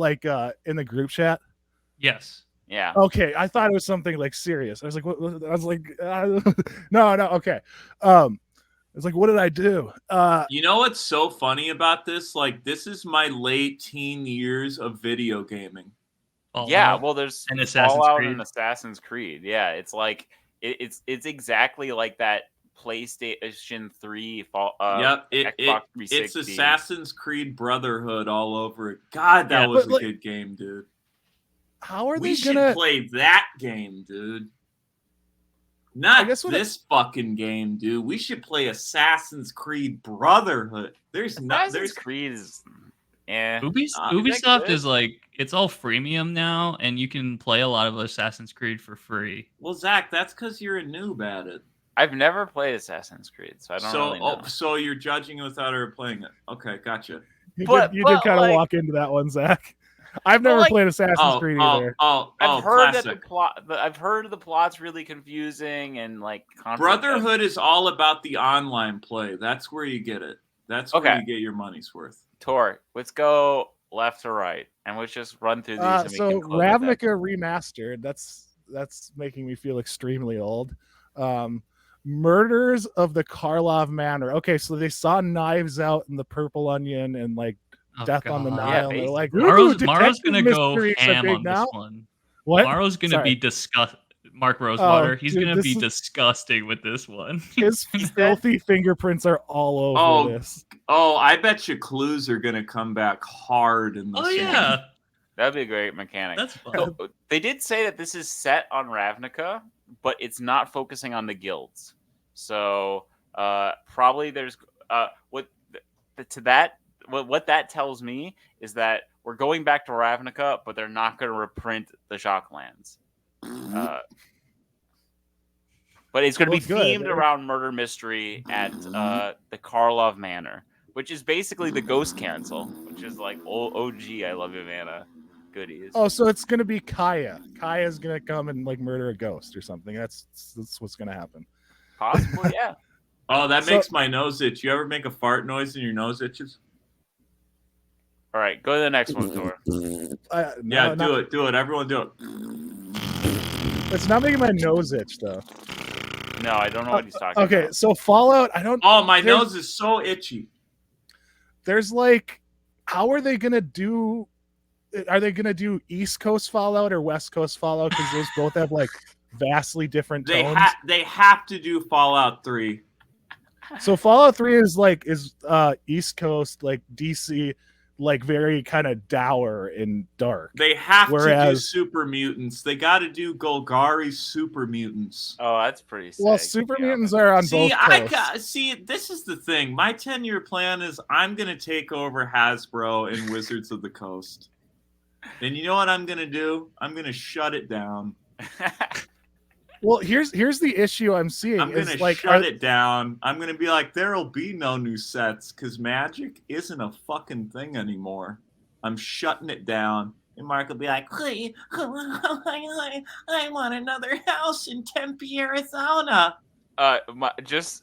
S1: In the group chat?
S2: Yes.
S3: Yeah.
S1: Okay, I thought it was something serious. I was like, what? I was like, no, okay. I was like, what did I do?
S4: You know what's so funny about this? This is my late teen years of video gaming.
S3: Well, there's Fallout and Assassin's Creed. Yeah, it's it's exactly like that PlayStation 3
S4: Xbox 360. It's Assassin's Creed Brotherhood all over it. God, that was a good game, dude.
S1: How are
S4: we
S1: they gonna
S4: play that game, dude? Not this fucking game, dude. We should play Assassin's Creed Brotherhood.
S3: Assassin's Creed is
S2: Ubisoft is like, it's all freemium now, and you can play a lot of Assassin's Creed for free.
S4: Well, Zach, that's because you're a noob at it.
S3: I've never played Assassin's Creed, so I don't really know.
S4: So you're judging without ever playing it. Okay, gotcha.
S1: You did kind of walk into that one, Zach. I've never played Assassin's Creed either.
S3: I've heard that I've heard the plot's really confusing and like.
S4: Brotherhood is all about the online play. That's where you get it. That's where you get your money's worth.
S3: Tor, let's go left to right, and let's just run through these.
S1: So Ravnica Remastered. That's making me feel extremely old. Murders of the Karlov Manor. Okay, so they saw Knives Out and The Purple Onion and like Death on the Nile. And they're like,
S2: Maro's gonna go ham on this one.
S1: What?
S2: Maro's gonna be disgusting. Mark Rosewater. He's gonna be disgusting with this one.
S1: His filthy fingerprints are all over this.
S4: Oh, I bet you clues are gonna come back hard in this.
S2: Yeah.
S3: That'd be a great mechanic.
S2: That's fun.
S3: So, they did say that this is set on Ravnica, but it's not focusing on the guilds. So probably there's what that tells me is that we're going back to Ravnica, but they're not going to reprint the Shocklands. But it's going to be themed around murder mystery at the Karlov Manor, which is basically the Ghost Cancel, which is like OG I Love Havana goodies.
S1: Oh, so it's going to be Kaya. Kaya's going to come and like murder a ghost or something. That's what's going to happen.
S3: Possibly, yeah.
S4: Oh, that makes my nose itch. You ever make a fart noise and your nose itches?
S3: All right, go to the next one, Tor.
S4: Do it. Everyone do it.
S1: It's not making my nose itch, though.
S3: No, I don't know what he's talking about.
S1: Okay, so Fallout, I don't...
S4: Oh, my nose is so itchy.
S1: There's like... How are they going to do... Are they going to do East Coast Fallout or West Coast Fallout? Because those both have like vastly different tones.
S4: They have to do Fallout 3.
S1: So Fallout 3 is East Coast, like DC, like very kind of dour and dark.
S4: They have to do super mutants. They got to do Golgari super mutants.
S3: Oh, that's pretty sick.
S1: Well, super mutants are on both coasts.
S4: This is the thing. My 10-year plan is I'm going to take over Hasbro and Wizards of the Coast. And you know what I'm going to do? I'm going to shut it down.
S1: Well, here's the issue I'm seeing.
S4: I'm going to shut it down. I'm going to be like, there'll be no new sets because Magic isn't a fucking thing anymore. I'm shutting it down. And Mark will be like, hey, I want another house in Tempe, Arizona.
S3: Just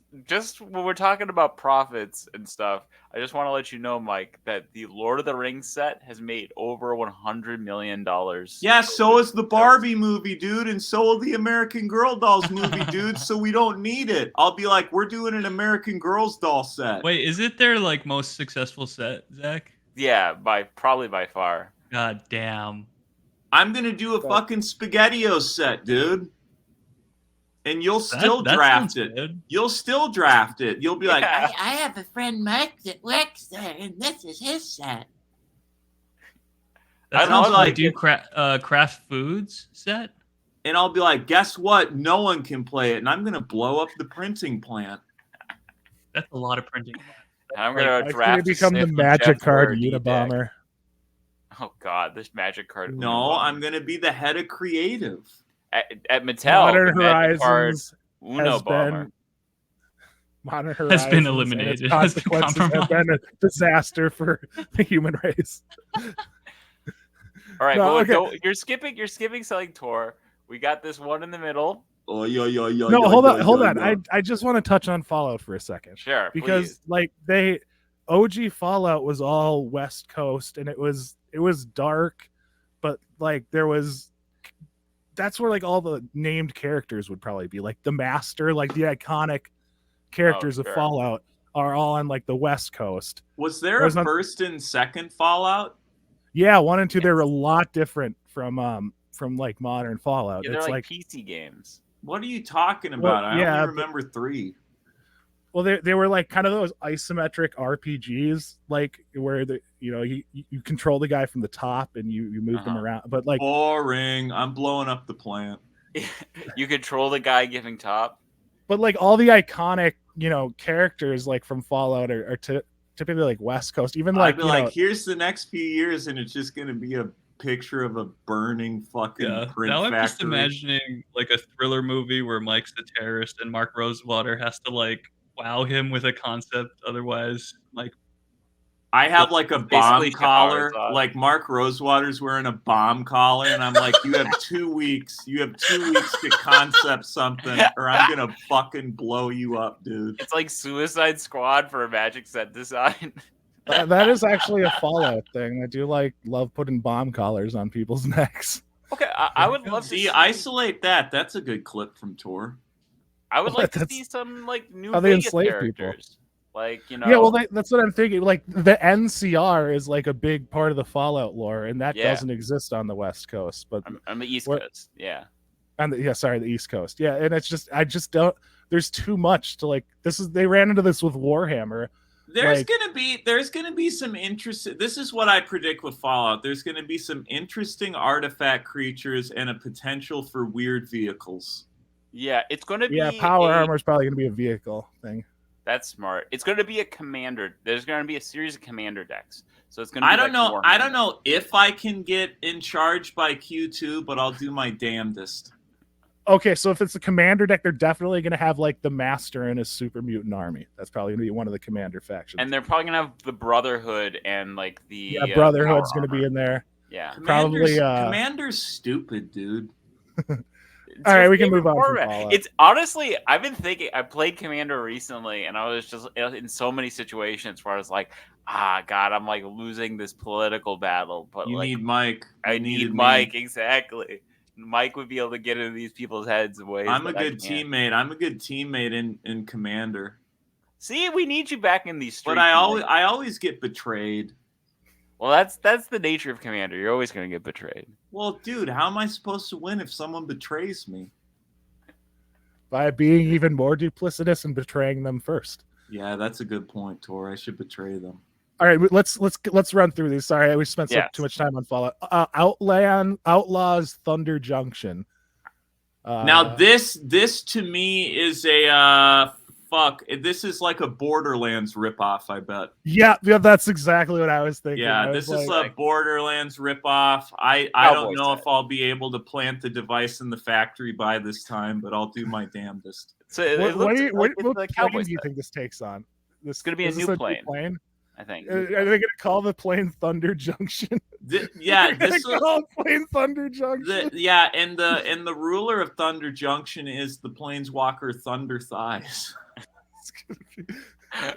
S3: when we're talking about profits and stuff, I just want to let you know, Mike, that the Lord of the Rings set has made over $100 million.
S4: Yeah, so is the Barbie movie, dude, and so will the American Girl Dolls movie, dude. So we don't need it. I'll be like, we're doing an American Girls doll set.
S2: Wait, is it their like most successful set, Zach?
S3: Yeah, probably by far.
S2: God damn.
S4: I'm gonna do a fucking SpaghettiOs set, dude. And you'll still draft it. Good. You'll still draft it. You'll be like,
S5: I have a friend, Mike, that works there, and this is his set.
S2: That sounds like do craft foods set.
S4: And I'll be like, guess what? No one can play it, and I'm gonna blow up the printing plant.
S2: That's a lot of printing.
S3: I'm gonna draft.
S1: Become the magic card Unabomber.
S3: Oh God, this magic card.
S4: No, I'm gonna be the head of creative.
S3: At Mattel,
S1: Modern Horizons
S3: Unabomber.
S1: Modern Horizons
S2: has been eliminated.
S1: Consequences have been a disaster for the human race.
S3: All right, you're skipping selling Tor. We got this one in the middle.
S4: Hold
S1: on. I just want to touch on Fallout for a second.
S3: Sure,
S1: because OG Fallout was all West Coast, and it was dark, but like that's where like all the named characters would probably be, like the Master, like the iconic characters of Fallout are all on like the West Coast.
S4: Was there a first and second Fallout?
S1: Yeah, 1 and 2. They were a lot different from like modern Fallout.
S3: Yeah, they're like PC games.
S4: What are you talking about? I only remember 3.
S1: Well, they were like kind of those isometric RPGs, like where you control the guy from the top and you move them around. But like
S4: boring. I'm blowing up the plant.
S3: You control the guy giving top.
S1: But like all the iconic, characters like from Fallout are typically like West Coast. Even like,
S4: I'd be like, here's the next few years, and it's just gonna be a picture of a burning fucking print
S2: now
S4: factory.
S2: I'm just imagining like a thriller movie where Mike's the terrorist and Mark Rosewater has to like wow him with a concept. Otherwise, like
S4: I have like a bomb collar. Like Mark Rosewater's wearing a bomb collar, and I'm like, you have 2 weeks. You have 2 weeks to concept something, or I'm gonna fucking blow you up, dude.
S3: It's like Suicide Squad for a magic set design.
S1: That is actually a Fallout thing. I do love putting bomb collars on people's necks.
S3: Okay, I would love to see
S4: isolate that. That's a good clip from Tor.
S3: I would like to see some like new
S1: how they
S3: Vegas
S1: enslave
S3: characters.
S1: People.
S3: Like,
S1: Yeah, well, that's what I'm thinking. Like the NCR is like a big part of the Fallout lore, and that doesn't exist on the West Coast, but
S3: on the East Coast, yeah.
S1: The East Coast, yeah. And it's just, I just don't. There's too much to like. This is they ran into this with Warhammer.
S4: There's gonna be some interesting. This is what I predict with Fallout. There's gonna be some interesting artifact creatures and a potential for weird vehicles.
S3: Yeah, it's gonna be.
S1: Yeah, power armor is probably gonna be a vehicle thing.
S3: That's smart. It's gonna be a commander. There's gonna be a series of commander decks. So it's gonna.
S4: I don't know. I don't know if I can get in charge by Q2, but I'll do my damnedest.
S1: Okay, so if it's a commander deck, they're definitely going to have like the master and his super mutant army. That's probably going to be one of the commander factions.
S3: And they're probably going to have the Brotherhood and like the
S1: Brotherhood's going to be in there.
S3: Yeah,
S4: Commander's stupid, dude.
S1: All right, we can move on from Fallout.
S3: It's honestly, I've been thinking. I played Commander recently, and I was just in so many situations where I was like, God, I'm like losing this political battle. But
S4: you need Mike.
S3: I need Mike exactly. Mike would be able to get into these people's heads in ways.
S4: I'm a good teammate. I'm a good teammate in Commander.
S3: See, we need you back in these streets.
S4: But I always get betrayed.
S3: Well, that's the nature of Commander. You're always going to get betrayed.
S4: Well, dude, how am I supposed to win if someone betrays me?
S1: By being even more duplicitous and betraying them first.
S4: Yeah, that's a good point, Tor. I should betray them.
S1: All right, let's run through these. Sorry, we spent too much time on Fallout. Outlaws Thunder Junction.
S4: Now this to me is a This is like a Borderlands ripoff, I bet.
S1: Yeah, that's exactly what I was thinking.
S4: Yeah, this is a Borderlands ripoff. I don't know if I'll be able to plant the device in the factory by this time, but I'll do my damnedest.
S1: So what plane do you think this takes on?
S3: It's going to be a new plane. I think.
S1: Are they going to call the plane Thunder Junction?
S4: This
S1: call plane Thunder Junction.
S4: And the ruler of Thunder Junction is the Planeswalker Thunder Thighs.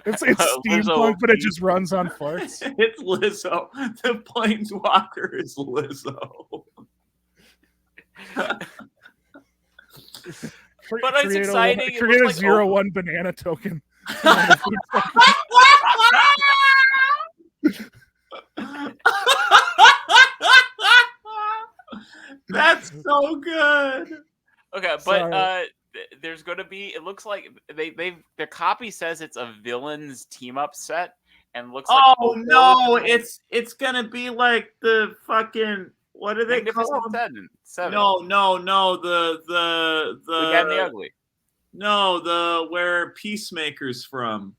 S1: It's steampunk, but it just runs on farts.
S4: It's Lizzo. The Planeswalker is Lizzo.
S3: But it's exciting.
S1: Create a 0-1 banana token.
S4: That's so good.
S3: Okay, but there's going to be. It looks like their copy says it's a villains team up set, and looks like.
S4: Oh no! It's gonna be like the fucking. What are they called?
S3: Seven.
S4: No. The
S3: Guy in the Ugly.
S4: No, where Peacemaker's from.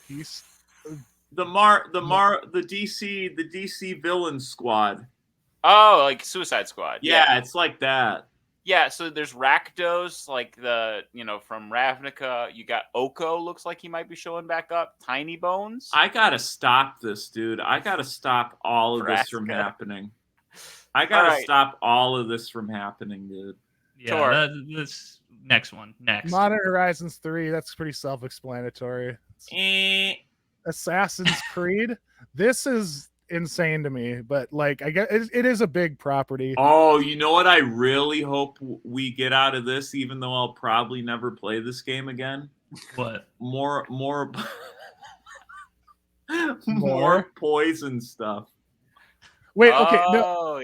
S4: The DC villain squad.
S3: Oh, like Suicide Squad.
S4: Yeah, it's like that.
S3: Yeah, so there's Rakdos, like from Ravnica. You got Oko, looks like he might be showing back up. Tiny Bones.
S4: I gotta stop this, dude. I gotta stop all of this from happening. I gotta stop all of this from happening, dude.
S2: Yeah, this next one. Next.
S1: Modern Horizons 3, that's pretty self-explanatory. Assassin's Creed. This is insane to me, but like I guess it is a big property.
S4: Oh, you know what I really hope we get out of this, even though I'll probably never play this game again?
S2: What?
S4: More poison stuff.
S1: Wait, okay, no.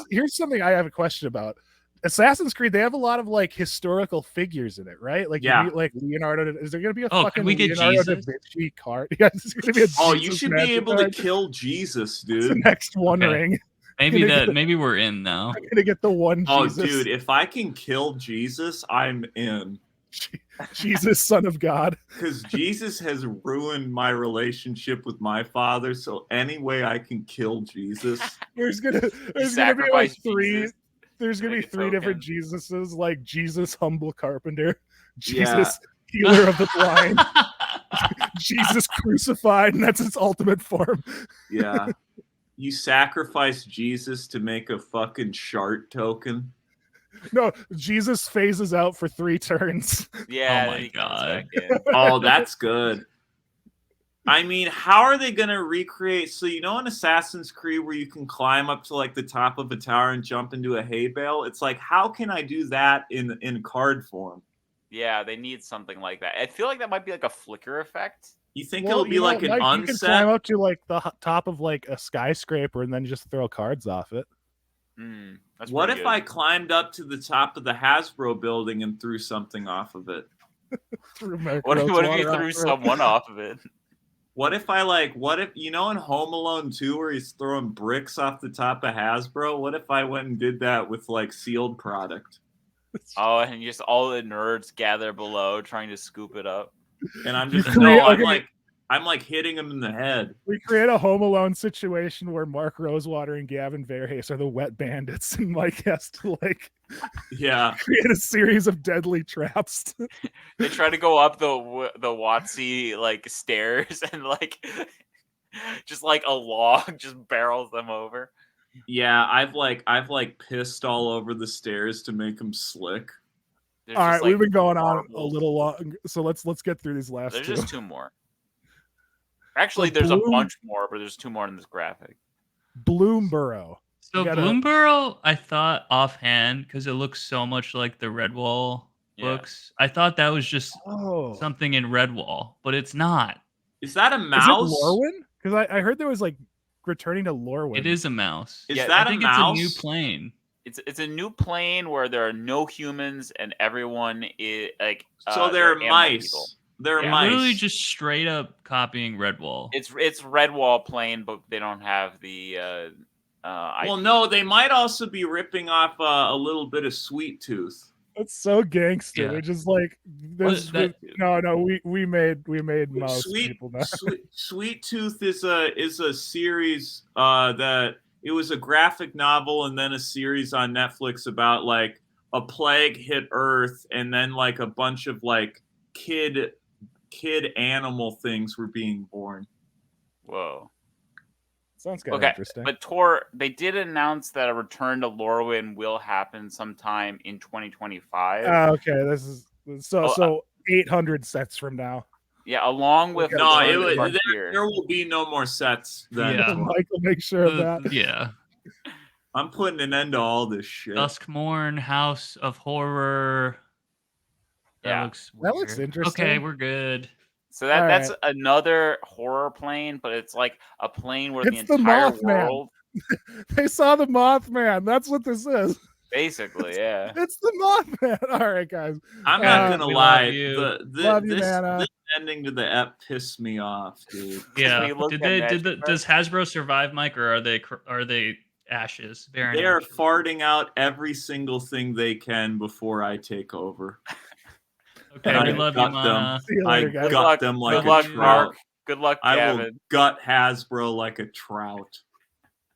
S1: Here's something I have a question about. Assassin's Creed, they have a lot of like historical figures in it, right? Like you meet like Leonardo. Is there gonna be a fucking Leonardo da Vinci card? Yeah, there's gonna be a
S4: Jesus you should be able to kill Jesus, dude.
S1: That's the next One Ring.
S2: Maybe we're in now.
S1: I'm gonna get the one.
S4: Oh,
S1: Jesus.
S4: Dude, if I can kill Jesus, I'm in.
S1: Jesus, Son of God.
S4: Because Jesus has ruined my relationship with my father. So any way I can kill Jesus,
S1: there's gonna be like three. Jesus. There's gonna be three different Jesuses, like Jesus, humble carpenter, Jesus, healer of the blind, Jesus crucified, and that's its ultimate form.
S4: Yeah. You sacrifice Jesus to make a fucking shart token.
S1: No, Jesus phases out for 3 turns.
S3: Yeah.
S2: Oh my God.
S4: Oh, that's good. I mean, how are they going to recreate? So, you know, in Assassin's Creed where you can climb up to like the top of a tower and jump into a hay bale? It's like, how can I do that in card form?
S3: Yeah, they need something like that. I feel like that might be like a flicker effect.
S4: You think it'll be like an unset?
S1: You can climb up to like the top of like a skyscraper and then just throw cards off it.
S4: What if I climbed up to the top of the Hasbro building and threw something off of it?
S3: What if you threw someone off of it?
S4: What if you know in Home Alone 2 where he's throwing bricks off the top of Hasbro? What if I went and did that with like sealed product?
S3: Oh, and just all the nerds gather below trying to scoop it up.
S4: And I'm just I'm like hitting him in the head.
S1: We create a Home Alone situation where Mark Rosewater and Gavin Verhees are the wet bandits, and Mike has to like create a series of deadly traps.
S3: They try to go up the Watsy like stairs, and like just like a log just barrels them over.
S4: Yeah, I've pissed all over the stairs to make them slick.
S1: All right, we've been going on a little long, so let's get through these last.
S3: There's just 2 more. Actually, there's a bunch more, but there's 2 more in this graphic.
S1: Bloomborough.
S2: So Bloomborough, I thought offhand, because it looks so much like the Redwall books, I thought that was just something in Redwall, but it's not.
S4: Is that a mouse?
S1: Is it Lorwyn? Because I heard there was like returning to Lorwyn.
S2: It is a mouse.
S4: Is that a mouse?
S2: It's a new plane.
S3: It's a new plane where there are no humans and everyone is like.
S4: So they're mice. People. They're mice.
S2: Literally just straight up copying Redwall.
S3: It's Redwall plane, but they don't have the.
S4: Well, no, they might also be ripping off a little bit of Sweet Tooth.
S1: It's so gangster. They're just like this. No. We made mouse people now.
S4: Sweet Tooth is a series that it was a graphic novel and then a series on Netflix about like a plague hit Earth and then like a bunch of like kid animal things were being born.
S3: Whoa.
S1: Sounds kind of interesting.
S3: But Tor, they did announce that a return to Lorwyn will happen sometime in 2025.
S1: Okay, this is so 800 sets from now.
S3: Yeah, along with
S4: there will be no more sets. Then
S1: Michael, make sure of that.
S2: Yeah,
S4: I'm putting an end to all this shit.
S2: Duskmorn, House of Horror. That looks
S1: interesting.
S2: Okay, we're good.
S3: So that's another horror plane, but it's like a plane where the entire world.
S1: They saw the Mothman. That's what this is.
S3: Basically, yeah.
S1: It's the Mothman. All right, guys.
S4: I'm not gonna lie.
S1: This
S4: ending to the ep pissed me off, dude.
S2: Yeah. Does Hasbro survive, Mike, or are they ashes?
S4: They are farting out every single thing they can before I take over.
S2: Okay, we love you, Mana.
S4: I gut them like a trout.
S3: Mark. Good luck, Gavin.
S4: I will gut Hasbro like a trout.